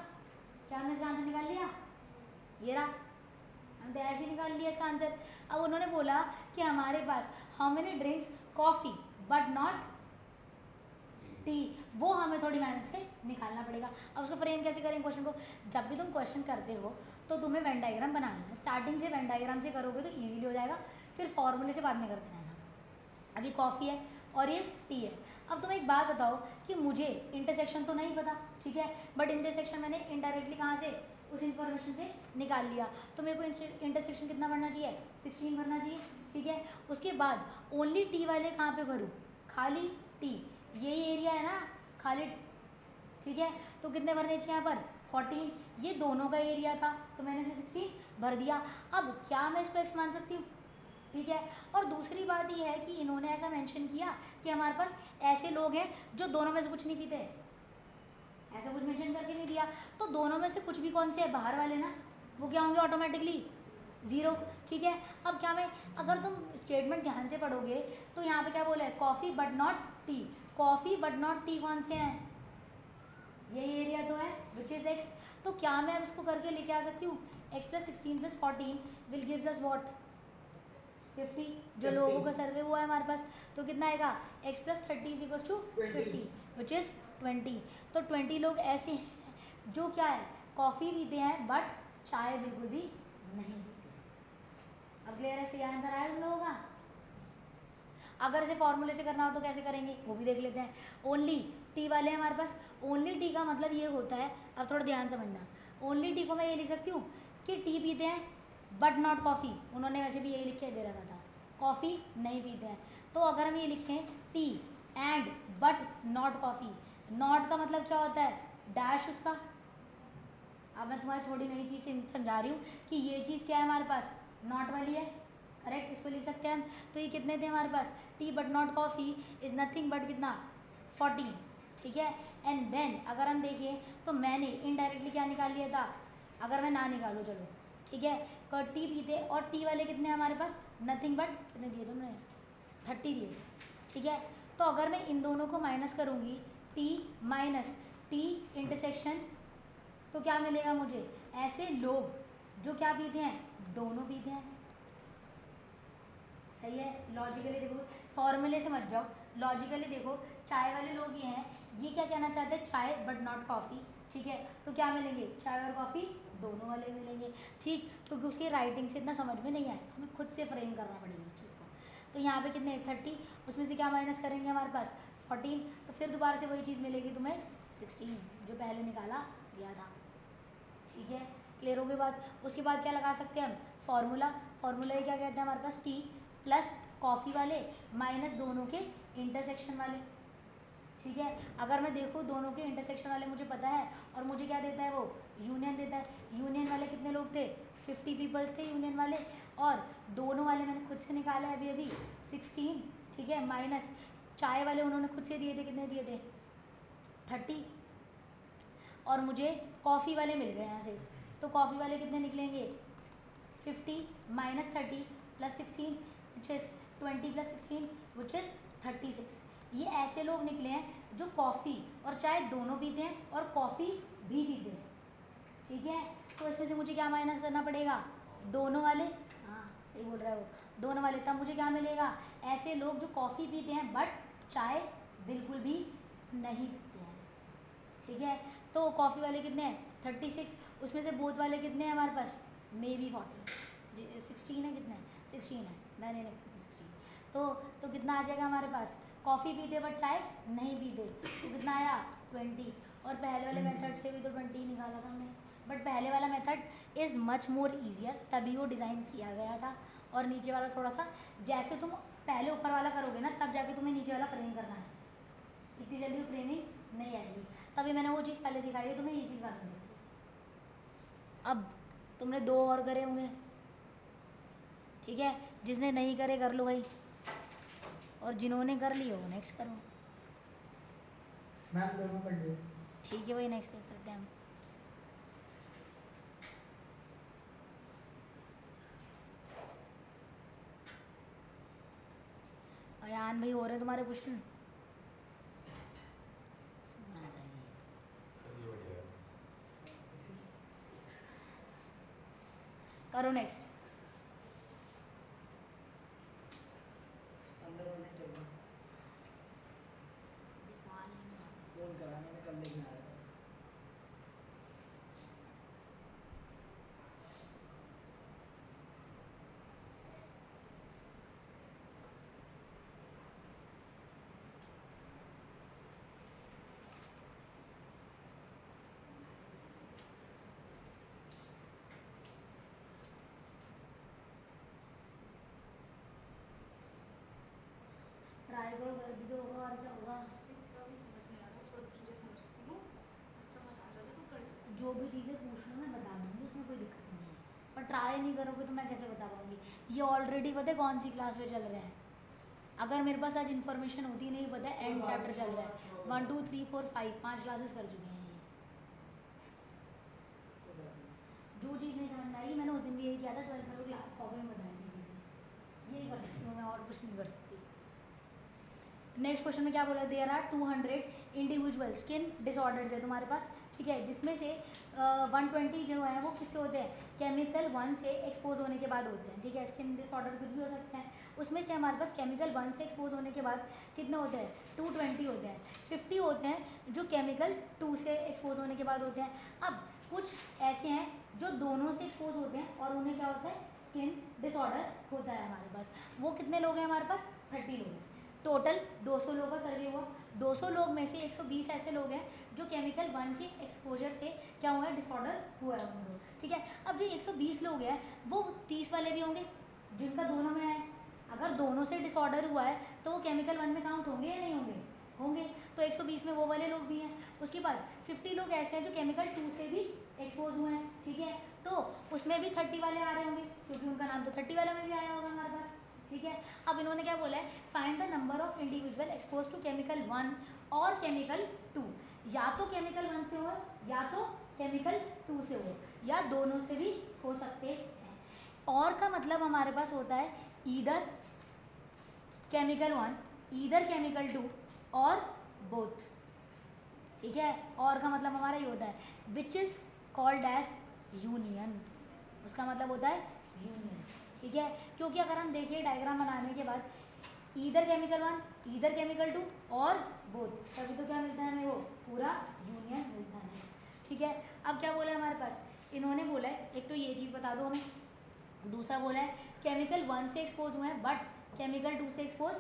Speaker 1: क्या हमने इसका आंसर निकाल लिया, ये रहा, हम तो ऐसे ही निकाल लिया इसका आंसर। अब उन्होंने बोला कि हमारे पास how many drinks coffee but not tea, वो हमें थोड़ी मेहनत से निकालना पड़ेगा। अब उसको फ्रेम कैसे करें क्वेश्चन को, जब भी तुम क्वेश्चन करते हो तो तुम्हें वेन डायग्राम बनाना है, स्टार्टिंग से वेन डायग्राम से करोगे तो ईजिली हो जाएगा, फिर फॉर्मूले से बाद में करते रहना। अभी कॉफ़ी है और ये टी है। अब तुम एक बात बताओ कि मुझे इंटरसेक्शन तो नहीं पता, ठीक है, बट इंटरसेक्शन मैंने इनडायरेक्टली कहाँ से, उस इन्फॉर्मेशन से निकाल लिया, तो मेरे को इंटरसेक्शन कितना भरना चाहिए, 16 भरना चाहिए। ठीक है, उसके बाद ओनली टी वाले कहाँ पे भरूँ, खाली टी, यही एरिया है ना खाली, ठीक है, तो कितने भरने चाहिए यहाँ पर 14, ये दोनों का एरिया था तो मैंने इसमें 16 भर दिया। अब क्या मैं इसको एक्स मान सकती हूँ, ठीक है, और दूसरी बात ये है कि इन्होंने ऐसा मेंशन किया कि हमारे पास ऐसे लोग हैं जो दोनों में से कुछ नहीं पीते, ऐसा कुछ मेंशन करके नहीं दिया, तो दोनों में से कुछ भी कौन से है, बाहर वाले ना, वो क्या होंगे ऑटोमेटिकली 0। ठीक है, अब क्या मैं, अगर तुम स्टेटमेंट ध्यान से पढ़ोगे तो यहाँ पे क्या बोला है, coffee but not T, coffee but not T कौन से हैं, यही एरिया तो है विच इज़ एक्स, तो क्या मैं अब इसको करके लेके आ सकती हूँ, x + 16 + 14 will gives us what 50, जो लोगों का सर्वे हुआ है हमारे पास, तो कितना आएगा x + 30 = 50 विच इज़ 20, तो 20 लोग ऐसे हैं जो क्या है, कॉफ़ी पीते हैं बट चाय बिल्कुल भी नहीं पीते। अब क्लियर है, सही आंसर आया तुम लोगों का। अगर इसे फॉर्मूले से करना हो तो कैसे करेंगे वो भी देख लेते हैं। ओनली टी वाले हैं हमारे पास, ओनली टी का मतलब ये होता है, अब थोड़ा ध्यान समझना, ओनली टी को मैं ये लिख सकती हूँ कि टी पीते हैं बट नॉट कॉफ़ी, उन्होंने वैसे भी यही लिख के दे रखा था, कॉफ़ी नहीं पीते हैं, तो अगर हम ये लिखें T and but not coffee, not का मतलब क्या होता है, डैश उसका, अब मैं तुम्हारी थोड़ी नई चीज़ समझा रही हूँ कि ये चीज़ क्या है हमारे पास, नॉट वाली है, करेक्ट, इसको लिख सकते हैं हम। तो ये कितने थे हमारे पास, tea but not coffee is nothing but कितना 14, ठीक है, एंड देन अगर हम देखें तो मैंने इनडायरेक्टली क्या निकाल लिया था, अगर मैं ना निकालूँ चलो, ठीक है, टी पीते और टी वाले कितने हैं हमारे पास, नथिंग बट कितने दिए तुमने 30 दिए, ठीक है, तो अगर मैं इन दोनों को माइनस करूँगी टी माइनस टी इंटरसेक्शन, तो क्या मिलेगा मुझे, ऐसे लोग जो क्या पीते हैं, दोनों पीते हैं। सही है, लॉजिकली देखो, फॉर्मूले से मत जाओ, लॉजिकली देखो, चाय वाले लोग ये हैं, ये क्या कहना चाहते हैं, चाय बट नॉट कॉफ़ी, ठीक है, तो क्या मिलेंगे, चाय और कॉफ़ी दोनों वाले मिलेंगे। ठीक, क्योंकि उसकी राइटिंग से इतना समझ में नहीं आएगा, हमें खुद से फ्रेम करना पड़ेगा उस चीज़ को। तो यहाँ पे कितने 30, उसमें से क्या माइनस करेंगे हमारे पास 14, तो फिर दोबारा से वही चीज़ मिलेगी तुम्हें 16, जो पहले निकाला गया था। ठीक है, क्लियर हो गई बात। उसके बाद क्या लगा सकते हैं हम, फार्मूला, फार्मूला क्या कहते हैं हमारे पास, टी प्लस कॉफ़ी वाले माइनस दोनों के इंटरसेक्शन वाले, ठीक है। अगर मैं देखूँ दोनों के इंटरसेक्शन वाले मुझे पता है और मुझे क्या देता है वो यूनियन देता है। यूनियन वाले कितने लोग थे 50 पीपल्स थे यूनियन वाले, और दोनों वाले मैंने खुद से निकाला है अभी 16, ठीक है, माइनस चाय वाले उन्होंने खुद से दिए थे, कितने दिए थे 30, और मुझे कॉफ़ी वाले मिल गए यहाँ से, तो कॉफ़ी वाले कितने निकलेंगे 50 minus 30 plus 16 which is 20 plus 16 which is 36। ये ऐसे लोग निकले हैं जो कॉफ़ी और चाय दोनों पीते हैं और कॉफ़ी भी पीते हैं, ठीक है। तो इसमें से मुझे क्या माइनस करना पड़ेगा, दोनों वाले, हाँ सही बोल रहा है वो, दोनों वाले, तब मुझे क्या मिलेगा, ऐसे लोग जो कॉफ़ी पीते हैं बट चाय बिल्कुल भी नहीं पीते हैं, ठीक है। तो कॉफ़ी वाले कितने हैं 36, उसमें से बोथ वाले कितने हैं हमारे पास, मे बी 40, 16 है, कितने 16 है, मैंने नहीं 16, तो कितना आ जाएगा हमारे पास, कॉफ़ी पीते बट चाय नहीं पीते, तो कितना आया 20, और पहले वाले मेथड से भी तो 20 निकाला था हमने, बट पहले वाला method is much more easier, तभी वो डिज़ाइन किया गया था, और नीचे वाला थोड़ा सा, जैसे तुम पहले ऊपर वाला करोगे ना तब जाके तुम्हें नीचे वाला फ्रेम करना है, इतनी जल्दी फ्रेमिंग नहीं आएगी, तभी मैंने वो चीज़ पहले सिखाई है तुम्हें, ये चीज़ करनी सिखाई। अब तुमने 2 और करे होंगे, ठीक है, जिसने नहीं करे कर लो भाई, और जिन्होंने कर लिए वो नेक्स्ट करो,
Speaker 3: मैम दोनों कर दो।
Speaker 1: ठीक है भाई, नेक्स्ट करते हैं हम। अयान भाई हो रहे हैं तुम्हारे क्वेश्चन, सुनना चाहिए,
Speaker 5: सही बढ़िया।
Speaker 1: करो नेक्स्ट।
Speaker 4: अंदर वाले नहीं चल रहा, फोन करा मैंने कल लेके आया था।
Speaker 1: ट्राई करो, कर दी तो होगा, और क्या होगा,
Speaker 6: इतना भी समझ नहीं आ रहा, पर चीज़ें समझती हूँ, समझ आ जाता तो कर लूँगी।
Speaker 1: जो भी चीज़ें पूछ लो मैं बता दूँगी, उसमें कोई दिक्कत नहीं है, पर ट्राई नहीं करोगे तो मैं कैसे बता पाऊँगी। ये ऑलरेडी पता है कौन सी क्लास में चल रहे हैं, अगर मेरे पास आज इन्फॉर्मेशन होती नहीं पता है, एंड चैप्टर चल रहा है, 1 2 3 4 5 5 क्लासेस कर चुके हैं ये। जो चीज़ नहीं समझ में आई मैंने उस दिन भी यही किया था, 12th क्लास कॉपी में बताई थी चीज़ें, यही कर सकती हूँ मैं, और कुछ नहीं कर सकती। नेक्स्ट क्वेश्चन में क्या बोला, there are 200 individual skin disorders है तुम्हारे पास, ठीक है, जिसमें से 120 जो है वो किससे होते हैं, केमिकल 1 से एक्सपोज होने के बाद होते हैं, ठीक है, स्किन डिसऑर्डर कुछ भी हो सकते हैं, उसमें से हमारे पास केमिकल 1 से एक्सपोज होने के बाद कितने होते हैं 220 होते हैं, 50 होते हैं जो केमिकल 2 से एक्सपोज होने के बाद होते हैं। अब कुछ ऐसे हैं जो दोनों से एक्सपोज होते हैं और उन्हें क्या होता है स्किन डिसऑर्डर होता है हमारे पास, वो कितने लोग हैं हमारे पास 30 लोग हैं, टोटल 200 लोगों का सर्वे हुआ, 200 लोग में से 120 ऐसे लोग हैं जो केमिकल 1 के एक्सपोजर से क्या हुआ है डिसऑर्डर हुआ है उनको, ठीक है। अब जो 120 लोग हैं वो 30 वाले भी होंगे जिनका दोनों में है, अगर दोनों से डिसऑर्डर हुआ है तो वो केमिकल 1 में काउंट होंगे या नहीं होंगे, होंगे, तो 120 में वो वाले लोग भी हैं। उसके बाद 50 लोग ऐसे हैं जो केमिकल 2 से भी एक्सपोज हुए हैं, ठीक है, तो उसमें भी 30 वाले आ रहे होंगे क्योंकि उनका नाम तो 30 वाले में भी आया होगा हमारे पास, ठीक है। अब इन्होंने क्या बोला है, find the number of individual expose to chemical 1 और केमिकल 2, या तो केमिकल 1 से हो या तो केमिकल 2 से हो या दोनों से भी हो सकते हैं, और का मतलब हमारे पास होता है ईदर केमिकल 1 ईदर केमिकल 2 और बोथ, ठीक है, और का मतलब हमारा ये होता है which is called as union, उसका मतलब होता है यूनियन, ठीक है, क्योंकि अगर हम देखिए डायग्राम बनाने के बाद ईदर केमिकल 1 ईदर केमिकल 2 और बोथ, तभी तो क्या मिलता है हमें वो पूरा यूनियन मिलता है, ठीक है। अब क्या बोला है हमारे पास, इन्होंने बोला है एक तो ये चीज़ बता दो हमें, दूसरा बोला है केमिकल 1 से एक्सपोज हुए हैं बट केमिकल 2 से एक्सपोज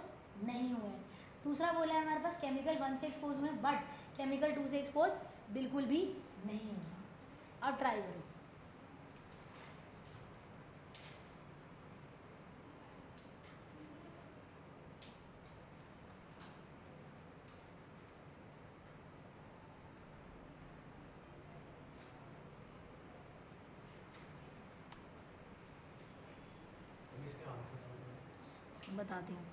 Speaker 1: नहीं हुए हैं, दूसरा बोला है हमारे पास केमिकल 1 से एक्सपोज हुए हैं बट केमिकल 2 से एक्सपोज बिल्कुल भी नहीं हुआ। अब ट्राई करो, बताती हूँ।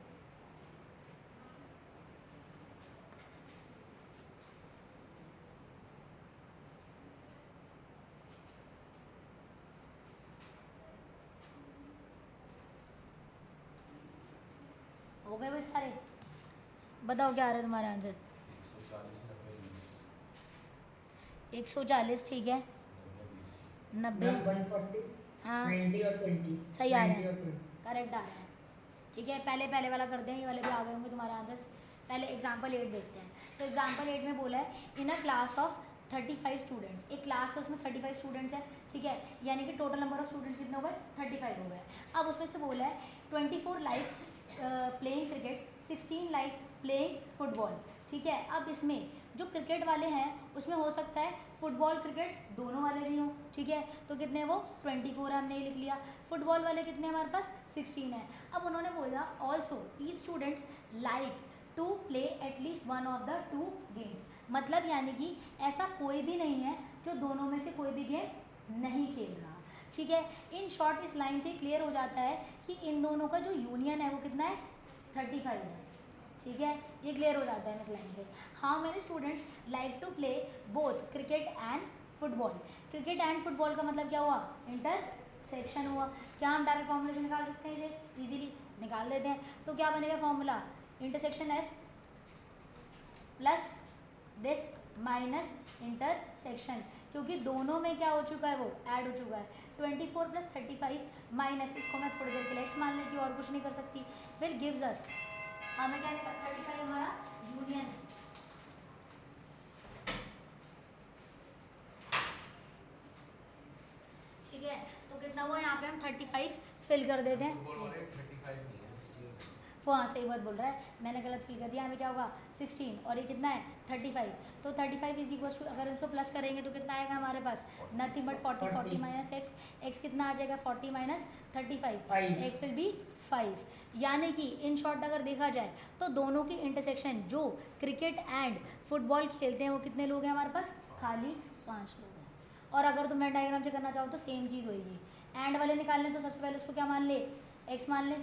Speaker 1: हो गए वो सारे? बताओ क्या आ रहा है तुम्हारा आंसर? 140, ठीक है। 90,
Speaker 3: 140,
Speaker 1: हाँ
Speaker 3: 90 और 20,
Speaker 1: सही आ रहा
Speaker 3: 90
Speaker 1: है,
Speaker 3: और 20।
Speaker 1: करेक्ट आ रहा है। ठीक है, पहले पहले वाला करते हैं, ये वाले भी आ गए होंगे तुम्हारे आंसर्स। पहले एग्जाम्पल 8 देखते हैं। तो एग्जाम्पल 8 में बोला है in a class of 35 students. एक क्लास है, उसमें 35 स्टूडेंट्स हैं, ठीक है, यानी कि टोटल नंबर ऑफ स्टूडेंट्स कितने हो गए? 35 हो गए। अब उसमें से बोला है 24 like playing cricket, 16 like playing football, ठीक है। अब इसमें जो क्रिकेट वाले हैं उसमें हो सकता है फुटबॉल क्रिकेट दोनों वाले भी हों, ठीक है, तो कितने वो 24 है, हमने ये लिख लिया। फुटबॉल वाले कितने हमारे पास? 16 है। अब उन्होंने बोला also each students like to play at least one of the two games, मतलब यानी कि ऐसा कोई भी नहीं है जो दोनों में से कोई भी गेम नहीं खेल रहा, ठीक है। इन शॉर्ट इस लाइन से क्लियर हो जाता है कि इन दोनों का जो यूनियन है वो कितना है? 35 है, ठीक है, ये क्लियर हो जाता है इस लाइन से। How many students like to play both cricket and football. Cricket and football का मतलब क्या हुआ? इंटरसेक्शन हुआ। क्या हम डायरेक्ट फॉर्मूले से निकाल सकते हैं? इसे इजीली निकाल देते हैं। तो क्या बनेगा formula? Intersection F plus this minus intersection, क्योंकि दोनों में क्या हो चुका है? वो ऐड हो चुका है। 24 प्लस 35 माइनस, इसको मैं थोड़ी देर के लिए एक्स मान लेती हूँ और कुछ नहीं कर सकती, विल गिव्स अस, हमें क्या निकला? 35 हमारा यूनियन है, ठीक है। तो कितना हुआ यहाँ पे? हम 35 फिल कर देते हैं।
Speaker 5: फुटबॉल वाले 35 नहीं है, 16 है।
Speaker 1: हाँ सही बात बोल रहा है, मैंने गलत फिल कर दिया। हमें क्या होगा? 16, और ये कितना है? 35। तो 35 इज इक्वल टू, अगर उसको प्लस करेंगे तो कितना आएगा हमारे पास? Nothing but 40, 40 minus x, x कितना आ जाएगा? 40 माइनस 35, एक्स विल बी 5। यानी कि इन शॉर्ट अगर देखा जाए तो दोनों की इंटरसेक्शन, जो क्रिकेट एंड फुटबॉल खेलते हैं वो कितने लोग हैं हमारे पास? खाली 5 लोग हैं। और अगर तुम वेन डायग्राम से करना चाहो तो सेम चीज़ होगी। एंड वाले निकालने तो सबसे पहले उसको क्या मान ले? एक्स मान ले।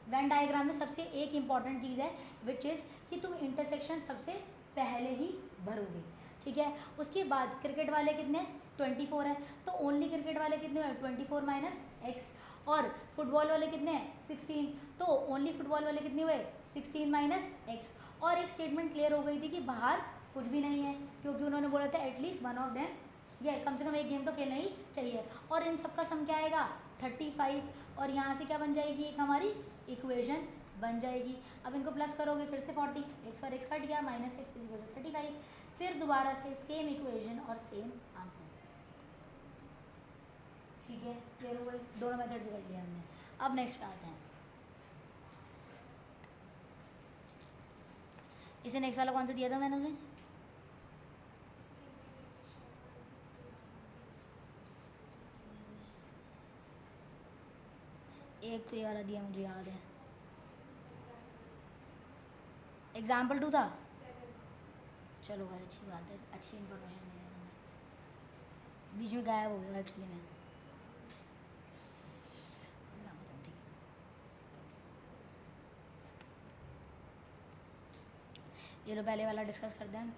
Speaker 1: वेन डायग्राम में सबसे एक इंपॉर्टेंट चीज़ है विच इज़ कि तुम इंटरसेक्शन सबसे पहले ही भरोगे, ठीक है। उसके बाद क्रिकेट वाले कितने? 24 है, तो ओनली क्रिकेट वाले कितने हैं? 24 माइनस एक्स। और फुटबॉल वाले कितने हैं? 16, तो ओनली फुटबॉल वाले कितने हुए? 16 माइनस एक्स। और एक स्टेटमेंट क्लियर हो गई थी कि बाहर कुछ भी नहीं है, क्योंकि उन्होंने बोला था एटलीस्ट वन ऑफ देम, ये कम से कम एक गेम तो खेलना ही चाहिए। और इन सबका सम क्या आएगा? 35, और यहाँ से क्या बन जाएगी? एक हमारी इक्वेशन बन जाएगी। अब इनको प्लस करोगे फिर से 40, एक्स पर एक्स कट गया, minus X is equal to 35, फिर दोबारा से सेम इक्वेशन और सेम आंसर, ठीक है। क्लियर हो गई? दोनों मेथड से कर लिया हमने। अब नेक्स्ट पे आते हैं। इसे नेक्स्ट वाला कौन सा दिया था मैंने तुम्हें? एक तो ये वाला दिया, मुझे याद है। एग्जाम्पल 2 था। चलो भाई अच्छी बात है, अच्छी इन्फॉर्मेशन दे रहे तुमने। बीच में गायब हो गया एक्चुअली मैं। एग्जाम्पल ठीक है। ये लो पहले वाला डिस्कस करते हैं।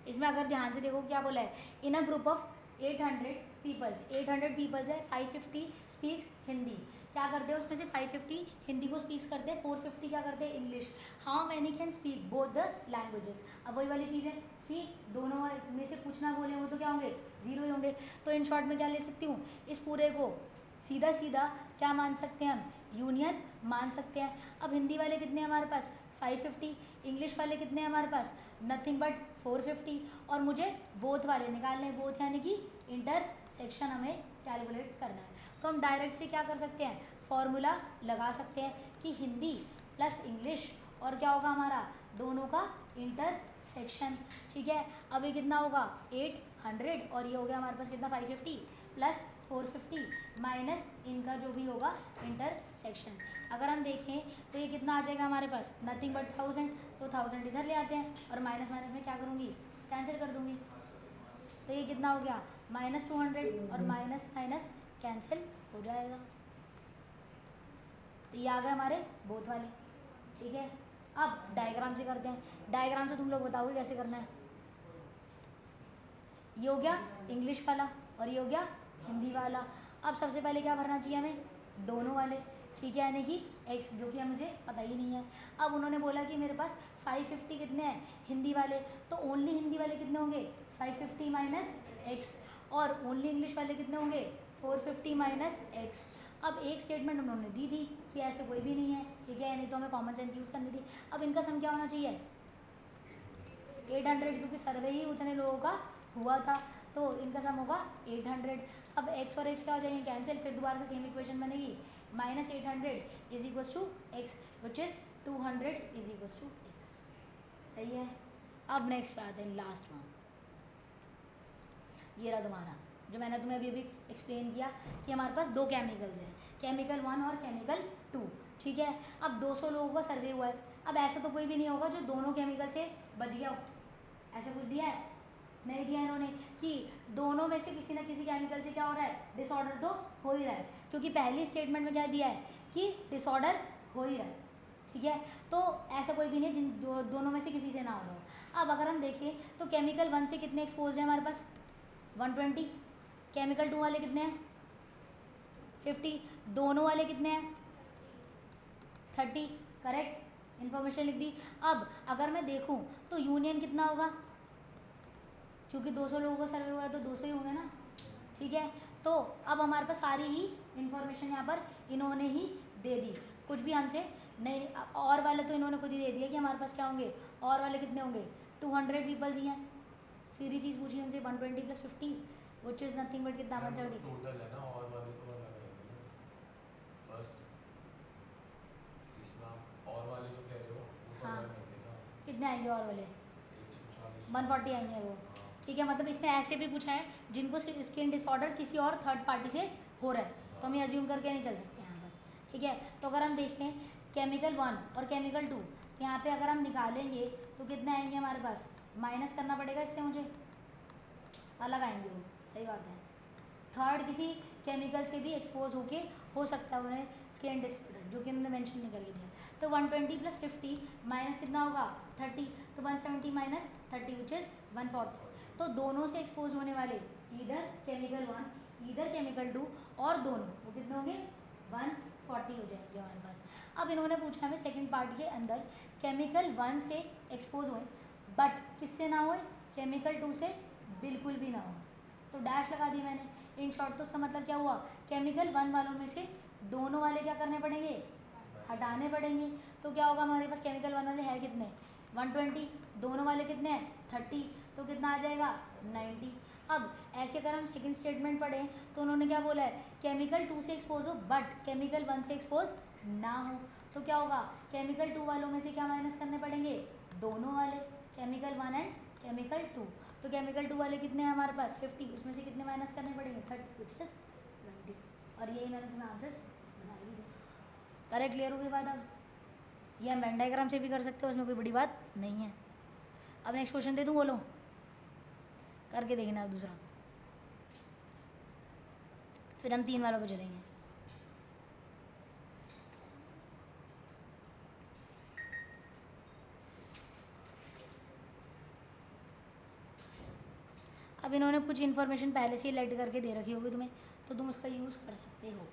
Speaker 1: इसमें अगर ध्यान से देखो क्या बोला है? In a group of 800 peoples, 800 peoples है, 550 स्पीक्स हिंदी। क्या करते हैं उसमें से? 550 हिंदी को स्पीक्स करते हैं, 450 क्या करते हैं? English. How many can speak both the languages. अब वही वाली चीज़ है कि दोनों में से कुछ ना बोले वो तो क्या होंगे? 0 ही होंगे। तो इन शॉर्ट में क्या ले सकती हूँ? इस पूरे को सीधा सीधा क्या मान सकते हैं हम? यूनियन मान सकते हैं। अब हिंदी वाले कितने हैं हमारे पास? 550। इंग्लिश वाले कितने हैं हमारे पास? Nothing but 450। और मुझे बोथ वाले निकालने हैं, बोथ यानी कि इंटरसेक्शन हमें कैलकुलेट करना है। तो हम डायरेक्ट से क्या कर सकते हैं? फॉर्मूला लगा सकते हैं कि हिंदी प्लस इंग्लिश और क्या होगा हमारा? दोनों का इंटरसेक्शन, ठीक है। अब ये कितना होगा? 800, और ये हो गया हमारे पास कितना? 550 प्लस 450 माइनस इनका जो भी होगा इंटरसेक्शन। अगर हम देखें तो ये कितना आ जाएगा हमारे पास? नथिंग बट 1000, तो 1000 इधर ले आते हैं और माइनस माइनस में क्या करूँगी? कैंसिल कर दूँगी, तो ये कितना हो गया -200 और माइनस माइनस कैंसिल हो जाएगा। तो ये आ गए हमारे बोथ वाले। ठीक है, अब डायग्राम से करते हैं। डायग्राम से तुम लोग बताओगे कैसे करना है। ये हो गया इंग्लिश वाला और ये हो गया हिंदी वाला। अब सबसे पहले क्या भरना चाहिए हमें, दोनों वाले। ठीक है, यानी कि x, जो कि मुझे पता ही नहीं है। अब उन्होंने बोला कि मेरे पास 550 कितने हैं हिंदी वाले, तो ओनली हिंदी वाले कितने होंगे 550 माइनस एक्स, और ओनली इंग्लिश वाले कितने होंगे 450 माइनस एक्स। अब एक स्टेटमेंट उन्होंने दी थी कि ऐसे कोई भी नहीं है। ठीक है, नहीं तो हमें कॉमन सेंस यूज़ करनी थी। अब इनका सम क्या होना चाहिए 800, क्योंकि सर्वे ही उतने लोगों का हुआ था, तो इनका सम होगा 800। अब x और x क्या हो जाएंगे कैंसिल, फिर दोबारा से सेम इक्वेशन बनेगी -800 is equals to X, which is 200 is equals to X. सही है। अब नेक्स्ट पे आते हैं, लास्ट वन। ये रहा तुम्हारा, जो मैंने तुम्हें अभी अभी एक्सप्लेन किया कि हमारे पास दो केमिकल्स हैं, केमिकल 1 और केमिकल 2। ठीक है, अब 200 लोगों का सर्वे हुआ है। अब ऐसा तो कोई भी नहीं होगा जो दोनों केमिकल से बच गया हो, ऐसा कुछ दिया है नहीं दिया इन्होंने कि दोनों में से किसी ना किसी केमिकल से क्या हो रहा है डिसऑर्डर तो हो ही रहा है, क्योंकि पहली स्टेटमेंट में क्या दिया है कि डिसऑर्डर हो ही रहा है। ठीक है, तो ऐसा कोई भी नहीं जिन दोनों में से किसी से ना हो रहा हो। अब अगर हम देखें तो केमिकल 1 से कितने एक्सपोज है हमारे पास 120, केमिकल 2 वाले कितने हैं 50, दोनों वाले कितने हैं 30। करेक्ट इन्फॉर्मेशन लिख दी। अब अगर मैं देखूं तो यूनियन कितना होगा, क्योंकि 200 लोगों का सर्वे हुआ है तो 200 ही होंगे ना। ठीक है, तो अब हमारे पास सारी ही इन्फॉर्मेशन यहाँ पर इन्होंने ही दे दी, कुछ भी हमसे नहीं। और वाले तो इन्होंने खुद ही दे दिया कि हमारे पास क्या होंगे, और वाले कितने होंगे 200 पीपल्स ही हैं। सीधी चीज़ पूछी उनसे 120 + 50 विच इज़ नथिंग बट कितना 170।
Speaker 5: टोटल है ना, और वाले तो अलग आएंगे ना। फर्स्ट इसमें आप और वाले जो कह रहे हो वो तो
Speaker 1: हाँ।
Speaker 5: अलग आएंगे ना।
Speaker 1: कितने आएंगे और वाले
Speaker 5: 140
Speaker 1: 140 आएंगे वो।
Speaker 5: हाँ।
Speaker 1: ठीक है, मतलब इसमें ऐसे भी कुछ है जिनको स्किन डिसऑर्डर किसी और थर्ड पार्टी से हो रहा है, तो हम अज्यूम करके नहीं चल सकते यहाँ पर। ठीक है, तो अगर हम देखें केमिकल 1 और केमिकल 2, यहाँ पे अगर हम निकालेंगे तो कितने आएंगे हमारे पास, माइनस करना पड़ेगा इससे मुझे, अलग आएंगे वो। सही बात है, थर्ड किसी केमिकल से भी एक्सपोज होके हो सकता है उन्हें स्किन डिसऑर्डर, जो कि उन्होंने मेंशन नहीं करके दिया। तो 120 + 50 माइनस कितना होगा 30, तो 170 माइनस 30 विच इज़ 140। तो दोनों से एक्सपोज होने वाले इधर केमिकल 1 इधर केमिकल 2 और दोनों वो कितने होंगे 140 हो जाएंगे हमारे पास। अब इन्होंने पूछा हमें सेकंड पार्ट के अंदर केमिकल 1 से एक्सपोज हुए बट किससे ना हुए, केमिकल 2 से बिल्कुल भी ना हो, तो डैश लगा दी मैंने। इन शॉर्ट तो उसका मतलब क्या हुआ, केमिकल 1 वालों में से दोनों वाले क्या करने पड़ेंगे, हटाने पड़ेंगे। तो क्या होगा हमारे पास केमिकल 1 वाले हैं कितने 120, दोनों वाले कितने हैं 30, तो कितना आ जाएगा 90। अब ऐसे अगर हम सेकंड स्टेटमेंट पढ़ें तो उन्होंने क्या बोला है, केमिकल 2 से एक्सपोज हो बट केमिकल 1 से एक्सपोज ना हो, तो क्या होगा केमिकल 2 वालों में से क्या माइनस करने पड़ेंगे, दोनों वाले केमिकल 1 एंड केमिकल 2। तो केमिकल 2 वाले कितने हैं हमारे पास 50, उसमें से कितने माइनस करने पड़ेंगे 30 विच इज 20। और ये इन्होंने तुम्हें आंसर्स बनाए भी थे। करेक्ट क्लियर हो गई बात। अब ये हम वेन डायग्राम से भी कर सकते हो, उसमें कोई बड़ी बात नहीं है। अब नेक्स्ट क्वेश्चन दे दूँ, बोलो करके देखना अब दूसरा, फिर हम 3 वालों पे चलेंगे। अब इन्होंने कुछ इन्फॉर्मेशन पहले से ही लेट करके दे रखी होगी तुम्हें, तो तुम उसका यूज़ कर सकते हो।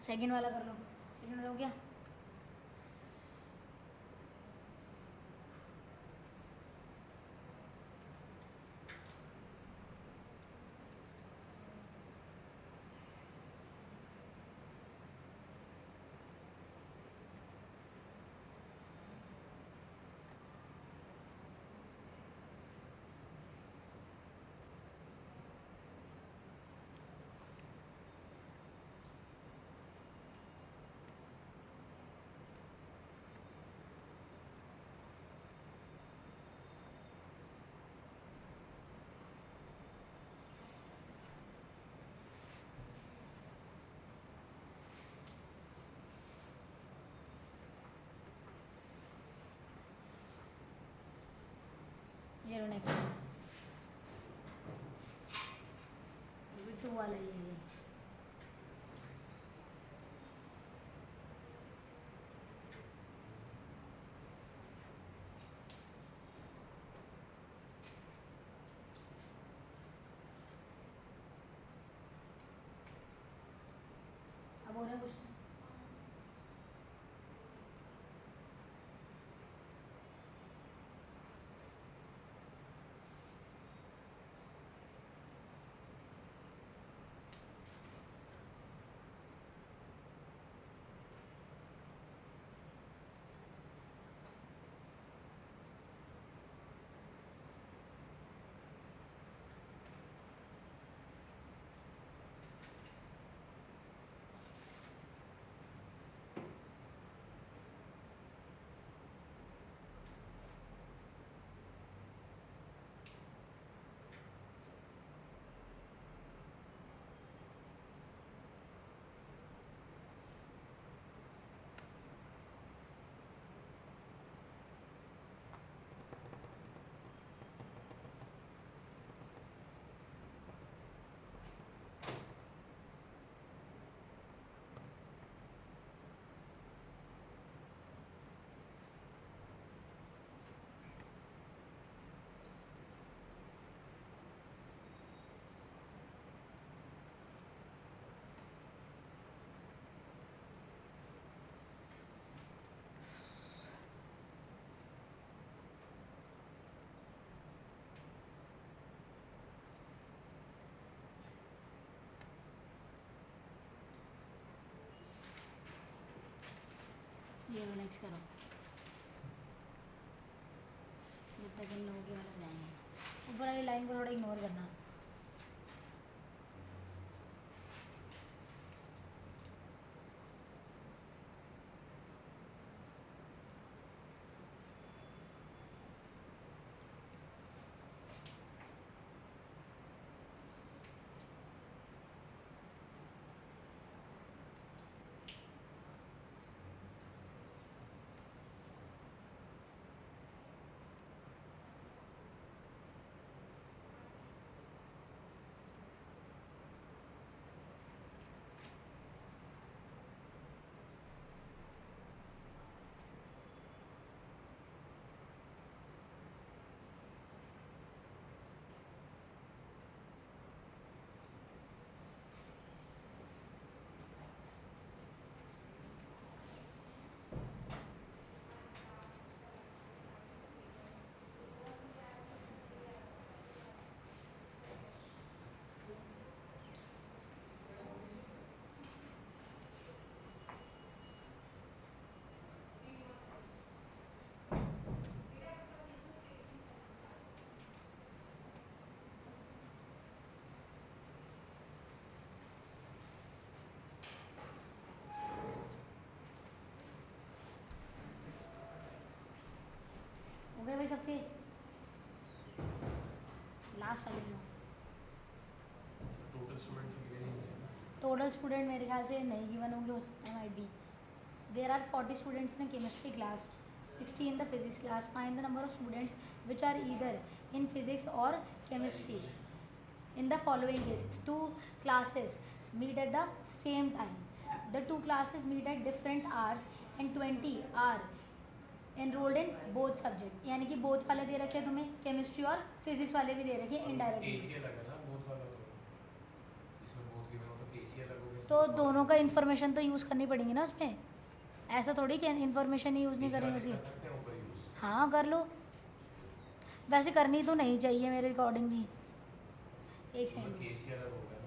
Speaker 1: सेकंड वाला कर लो, सेकंड वाला हो गया। ये लो नेक्स्ट, ये भी 2 वाला ही है ये। अब हो रहा है कुछ नहीं। ये लो नेक्स्ट करो, जब तक इन लोगों के वाले जाएंगे। ऊपर वाली लाइन को थोड़ा इग्नोर करना। हो गए भाई सबके, लास्ट वाले में हो।
Speaker 5: टोटल स्टूडेंट की गिवन नहीं है ना?
Speaker 1: टोटल स्टूडेंट मेरे ख्याल से नहीं गिवन होंगे, हो सकता है might be. There are 40 students in chemistry class, 60 in the physics class. Find the number of students which are either in physics or chemistry in the following cases. Two classes meet at the same time. The two classes meet at different hours and 20 are enrolled in both subject. यानी कि both वाले दे रखे हैं तुम्हें, chemistry और physics वाले भी दे रखे हैं इनडायरेक्टली।
Speaker 5: केसी अलग है ना बोथ वाला, तो इसमें बोथ गिवन हो तो केसी अलग हो गया,
Speaker 1: तो दोनों का इन्फॉर्मेशन तो यूज़ करनी पड़ेगी ना उसमें, ऐसा थोड़ी कि इन्फॉर्मेशन ही यूज़ नहीं करेंगे उसकी।
Speaker 5: कर सकते हैं ऊपर यूज।
Speaker 1: हाँ कर लो, वैसे करनी तो नहीं चाहिए मेरे अकॉर्डिंग भी। एक
Speaker 5: तो
Speaker 1: सेकंड,
Speaker 5: केस ही अलग हो गया ना।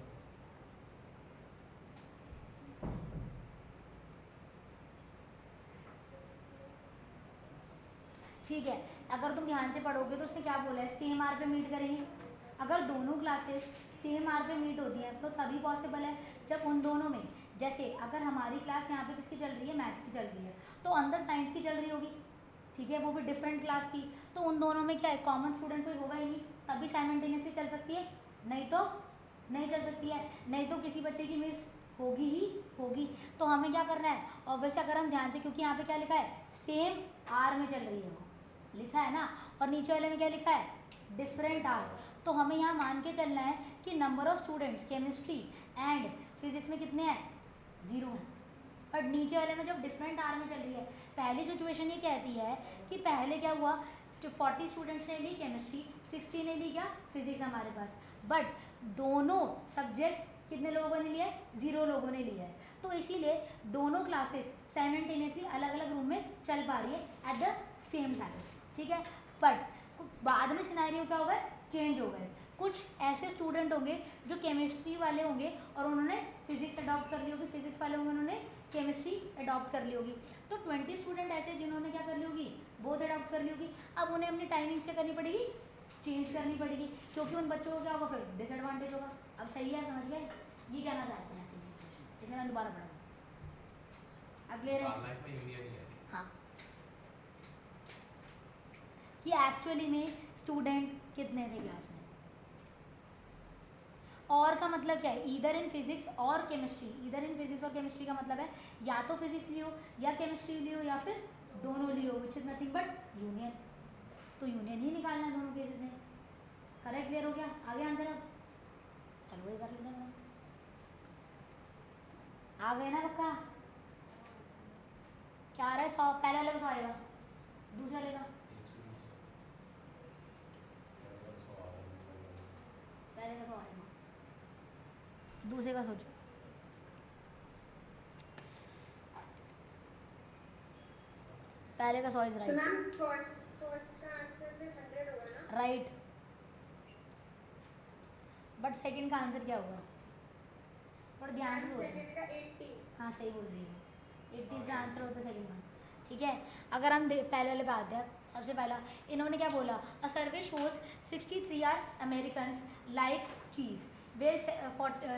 Speaker 1: ठीक है, अगर तुम ध्यान से पढ़ोगे तो उसने क्या बोला है, सेम आर पे मीट करेंगे। अगर दोनों क्लासेस सेम आर पे मीट होती हैं तो तभी पॉसिबल है जब उन दोनों में, जैसे अगर हमारी क्लास यहाँ पे किसकी चल रही है, मैथ्स की चल रही है, तो अंदर साइंस की चल रही होगी, ठीक है, वो भी डिफरेंट क्लास की, तो उन दोनों में क्या है, कॉमन स्टूडेंट कोई होगा ही नहीं, तभी साइमल्टेनियसली चल सकती है, नहीं तो नहीं चल सकती है, नहीं तो किसी बच्चे की मिस होगी ही होगी। तो हमें क्या करना है, और वैसे अगर हम ध्यान से, क्योंकि यहाँ पे क्या लिखा है, सेम आर में चल रही है वो लिखा है ना, और नीचे वाले में क्या लिखा है, डिफरेंट आर, तो हमें यहाँ मान के चलना है कि number of students chemistry and physics में कितने हैं, 0 हैं, और नीचे वाले में जब डिफरेंट आर में चल रही है, पहली सिचुएशन ये कहती है कि पहले क्या हुआ, जो 40 स्टूडेंट्स ने ली केमिस्ट्री, 60 ने ली क्या, फिजिक्स हमारे पास, बट दोनों सब्जेक्ट कितने लोगों ने लिया है, 0 लोगों ने लिया है, तो इसीलिए दोनों क्लासेस साइमल्टेनियसली अलग अलग रूम में चल पा रही है एट द सेम टाइम, ठीक है। बट बाद में सिनेरियो क्या हो गए, चेंज हो गए, कुछ ऐसे स्टूडेंट होंगे जो केमिस्ट्री वाले होंगे और उन्होंने फिजिक्स अडॉप्ट कर ली होगी, फिजिक्स वाले होंगे उन्होंने केमिस्ट्री अडॉप्ट कर ली होगी, तो 20 स्टूडेंट ऐसे जिन्होंने क्या कर ली होगी, बोथ अडॉप्ट कर ली होगी। अब उन्हें अपनी टाइमिंग से करनी पड़ेगी, चेंज करनी पड़ेगी, क्योंकि उन बच्चों को क्या होगा, फिर डिसएडवांटेज होगा। अब सही है, समझ गए, ये कहना चाहते हैं इसे, मैं दोबारा पढ़ा, अब क्लियर है।
Speaker 5: मानना इसमें यूनियन ही है।
Speaker 1: हाँ, कि एक्चुअली में स्टूडेंट कितने थे क्लास में, और का मतलब क्या है, ईदर इन फिजिक्स और केमिस्ट्री, ईदर इन फिजिक्स और केमिस्ट्री का मतलब है या तो फिजिक्स लियो या केमिस्ट्री लियो या फिर दोनों लियो, which is nothing but union, तो यूनियन ही निकालना है दोनों केसेस में। करेक्ट, क्लियर हो गया, आगे आंसर अब चलो वही कर लेते हैं, आ गए ना पक्का, क्या आ रहा है, 100 पहले वाले का 100 आएगा, दूसरा लेगा
Speaker 5: 120
Speaker 1: पहले का 100 आएगा, दूसरे का सोचो, पहले का 100 इज
Speaker 2: तो
Speaker 1: राइट,
Speaker 2: मैम फर्स्ट का आंसर फिर 100 होगा ना?
Speaker 1: राइट, बट सेकंड का आंसर क्या होगा, थोड़ा ध्यान से सोचो।
Speaker 2: सेकंड का 80।
Speaker 1: हाँ सही बोल रही है, 80 का आंसर होता है सेकंड का, ठीक है। अगर हम पहले वाले पे आते हैं, सबसे पहला इन्होंने क्या बोला, a survey shows 63 are Americans like cheese where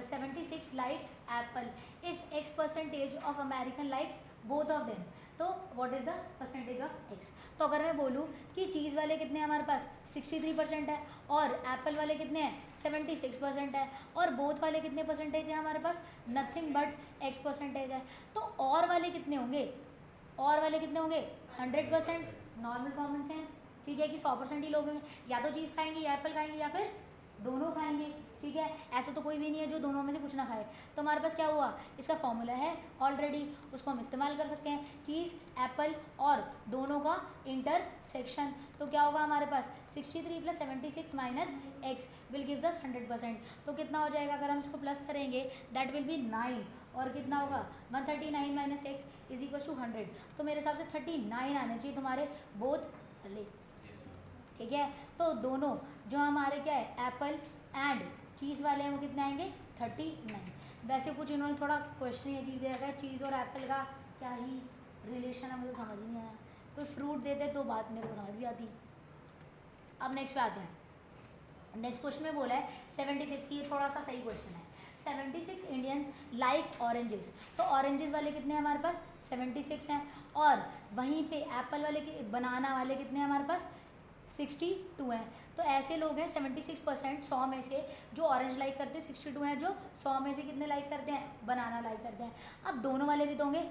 Speaker 1: 76 likes apple, if x% of American likes both of them, तो what is the percentage of x। तो अगर मैं बोलूँ कि चीज़ वाले कितने हैं हमारे पास 63% है, और एप्पल वाले कितने हैं 76% है, और बोथ वाले कितने परसेंटेज है हमारे पास, नथिंग बट x% है, तो और वाले कितने होंगे, और वाले कितने होंगे 100%, नॉर्मल कॉमन सेंस, ठीक है, कि 100% ही लोग होंगे, या तो चीज़ खाएंगे या एप्पल खाएंगे या फिर दोनों खाएंगे, ठीक है, ऐसा तो कोई भी नहीं है जो दोनों में से कुछ ना खाए। तो हमारे पास क्या हुआ, इसका फॉर्मूला है ऑलरेडी, उसको हम इस्तेमाल कर सकते हैं, चीज़ एप्पल और दोनों का इंटरसेक्शन, तो क्या होगा हमारे पास 63 + 76 - x विल गिव्स अस 100%, तो कितना हो जाएगा, अगर हम इसको प्लस करेंगे दैट विल बी 9, और कितना होगा 139 - x इज इक्वल टू 100, तो मेरे हिसाब से 39 आने चाहिए तुम्हारे बोथ वाले, ठीक है। तो दोनों जो हमारे क्या है एप्पल एंड चीज़ वाले हैं वो कितने आएंगे 39। वैसे कुछ इन्होंने थोड़ा क्वेश्चन ही अजीब दे रखा है, चीज़ और एप्पल का क्या ही रिलेशन है, मुझे समझ नहीं आया, कोई फ्रूट देते तो बात मेरे को समझ भी आती। अब नेक्स्ट पे आते हैं, नेक्स्ट क्वेश्चन में बोला है 76 की, ये थोड़ा सा सही क्वेश्चन है, 76 इंडियन लाइक ऑरेंजेस, तो ऑरेंजेस वाले कितने हैं हमारे पास 76 हैं, और वहीं पे एप्पल वाले बनाना वाले कितने हैं हमारे पास 62 हैं, तो ऐसे लोग हैं 76% 100 में से जो ऑरेंज लाइक करते हैं, 62 हैं जो 100 में से कितने लाइक करते हैं, बनाना लाइक करते हैं। अब दोनों वाले भी तो होंगे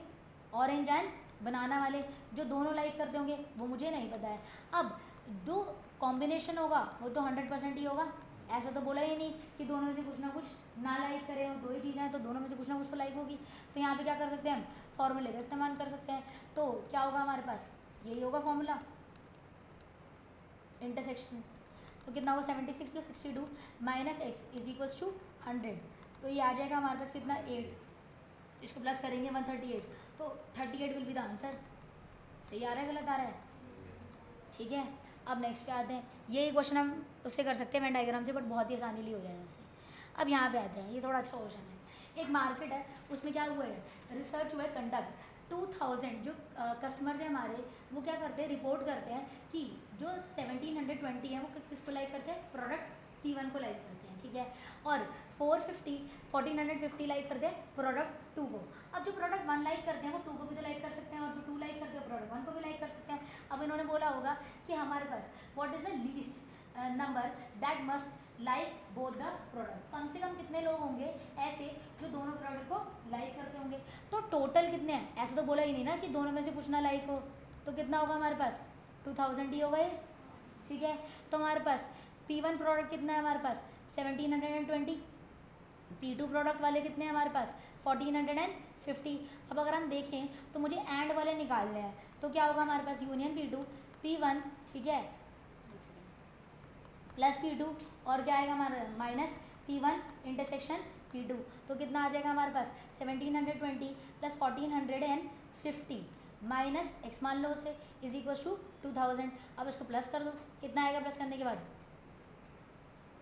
Speaker 1: ऑरेंज एंड बनाना वाले, जो दोनों लाइक करते होंगे वो मुझे नहीं पता है। अब जो कॉम्बिनेशन होगा वो तो 100% ही होगा, ऐसा तो बोला ही नहीं कि दोनों में से कुछ ना कुछ ना लाइक करें, वो दो ही चीज़ें हैं तो दोनों में से कुछ ना कुछ तो लाइक होगी, तो यहाँ पे क्या कर सकते हैं हम फॉर्मूले का इस्तेमाल कर सकते हैं, तो क्या होगा हमारे पास यही होगा फॉर्मूला इंटरसेक्शन, तो कितना होगा 76 + 62 - x इज इक्वल्स टू 100, तो ये आ जाएगा हमारे पास कितना 8, इसको प्लस करेंगे 138, तो 38 विल बी द आंसर। सही आ रहा है गलत आ रहा है? ठीक है, अब नेक्स्ट पे आते हैं। यही क्वेश्चन हम उससे कर सकते हैं वेन डायग्राम से, बट बहुत ही आसानी लिए हो जाएगा उससे। अब यहाँ पे आते हैं, ये थोड़ा अच्छा क्वेश्चन है। एक मार्केट है, उसमें क्या हुआ है, रिसर्च हुआ है कंडक्ट। 2000 जो कस्टमर्स हैं हमारे, वो क्या करते हैं, रिपोर्ट करते हैं कि जो 1720 है वो किसको लाइक करते हैं, प्रोडक्ट P1 को लाइक करते हैं, ठीक है। और 1450 लाइक करते हैं प्रोडक्ट 2 को। अब जो प्रोडक्ट 1 लाइक करते हैं वो 2 को भी तो लाइक कर सकते हैं, और जो 2 लाइक करते हैं प्रोडक्ट 1 को भी लाइक कर सकते हैं। अब इन्होंने बोला होगा कि हमारे पास what is the least number that must like both the product. कम से कम कितने लोग होंगे ऐसे जो दोनों प्रोडक्ट को लाइक करते होंगे। तो टोटल कितने हैं, ऐसे तो बोला ही नहीं ना कि दोनों में से कुछ ना लाइक हो, तो कितना होगा हमारे पास 2000 ही होगा ये, ठीक है। तो हमारे पास P1 प्रोडक्ट कितना है हमारे पास 1720, P2 प्रोडक्ट वाले कितने हैं हमारे पास 1450। अब अगर हम देखें तो मुझे एंड वाले निकालने हैं, तो क्या होगा हमारे पास यूनियन P2 P1, ठीक है, प्लस P2, और क्या आएगा हमारा माइनस P1 इंटरसेक्शन P2। तो कितना आ जाएगा हमारे पास 1720 प्लस 1450 माइनस एक्स मान लो उसे इज इक्वल टू 2000। अब इसको प्लस कर दो, कितना आएगा प्लस करने के बाद,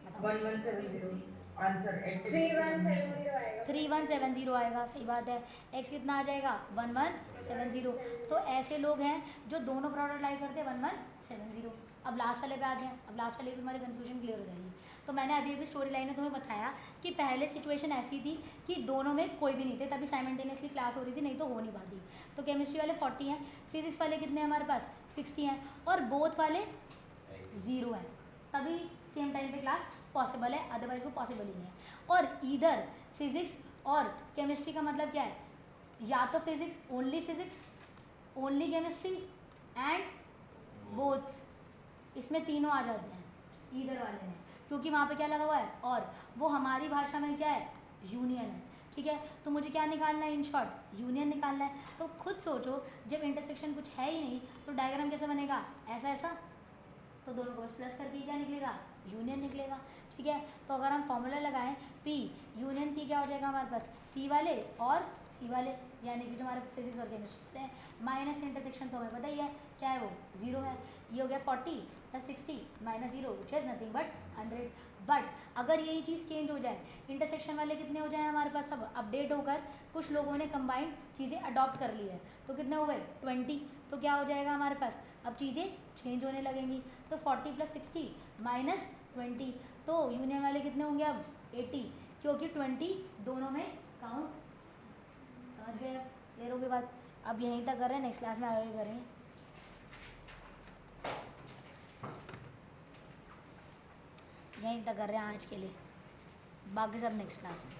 Speaker 1: बताओ।
Speaker 3: 1170 आंसर x
Speaker 2: 3170 आएगा।
Speaker 1: 3170 आएगा, सही बात है। x कितना आ जाएगा 1170। तो ऐसे लोग हैं जो दोनों प्रोडक्ट लाइक करते हैं 1170। अब लास्ट वाले पे आते हैं। अब लास्ट वाले पे हमारी कन्फ्यूजन क्लियर हो जाएगी। तो मैंने अभी अभी स्टोरी लाइन में तुम्हें बताया कि पहले सिचुएशन ऐसी थी कि दोनों में कोई भी नहीं थे, तभी साइमल्टेनियसली क्लास हो रही थी, नहीं तो हो नहीं पाती। तो केमिस्ट्री वाले 40 हैं, फिजिक्स वाले कितने हैं हमारे पास 60 हैं, और बोथ वाले 0 हैं, तभी सेम टाइम पे क्लास पॉसिबल है, अदरवाइज वो पॉसिबल ही नहीं है। और इधर फिजिक्स और केमिस्ट्री का मतलब क्या है, या तो physics only chemistry and both, इसमें तीनों आ जाते हैं इधर वाले में, क्योंकि वहाँ पे क्या लगा हुआ है, और वो हमारी भाषा में क्या है, यूनियन है, ठीक है। तो मुझे क्या निकालना है, इन शॉर्ट यूनियन निकालना है। तो खुद सोचो, जब इंटरसेक्शन कुछ है ही नहीं तो डायग्राम कैसे बनेगा, ऐसा ऐसा, तो दोनों को बस प्लस करके क्या निकलेगा, यूनियन निकलेगा, ठीक है। तो अगर हम फॉर्मूला लगाएं P यूनियन C, क्या हो जाएगा हमारे पास P वाले और C वाले, यानी कि जो हमारे फिजिक्स और केमिस्ट्री हैं, माइनस इंटरसेक्शन तो हमें पता ही है क्या है, वो 0 है। ये हो गया 40 plus 60 minus 0 which is nothing but 100। But अगर यही चीज़ चेंज हो जाए, इंटरसेक्शन वाले कितने हो जाए हमारे पास, अब अपडेट होकर कुछ लोगों ने कंबाइंड चीज़ें अडॉप्ट कर ली है, तो कितने हो गए 20। तो क्या हो जाएगा हमारे पास, अब चीज़ें चेंज होने लगेंगी। तो 40 प्लस 60 माइनस 20, तो यूनियन वाले कितने होंगे अब 80, क्योंकि 20 दोनों में काउंट। समझ गए, क्लियर होगी बात। अब यहीं तक कर रहे हैं, नेक्स्ट क्लास में आगे करेंगे। यहीं तक कर रहे हैं आज के लिए, बाकी सब नेक्स्ट क्लास में।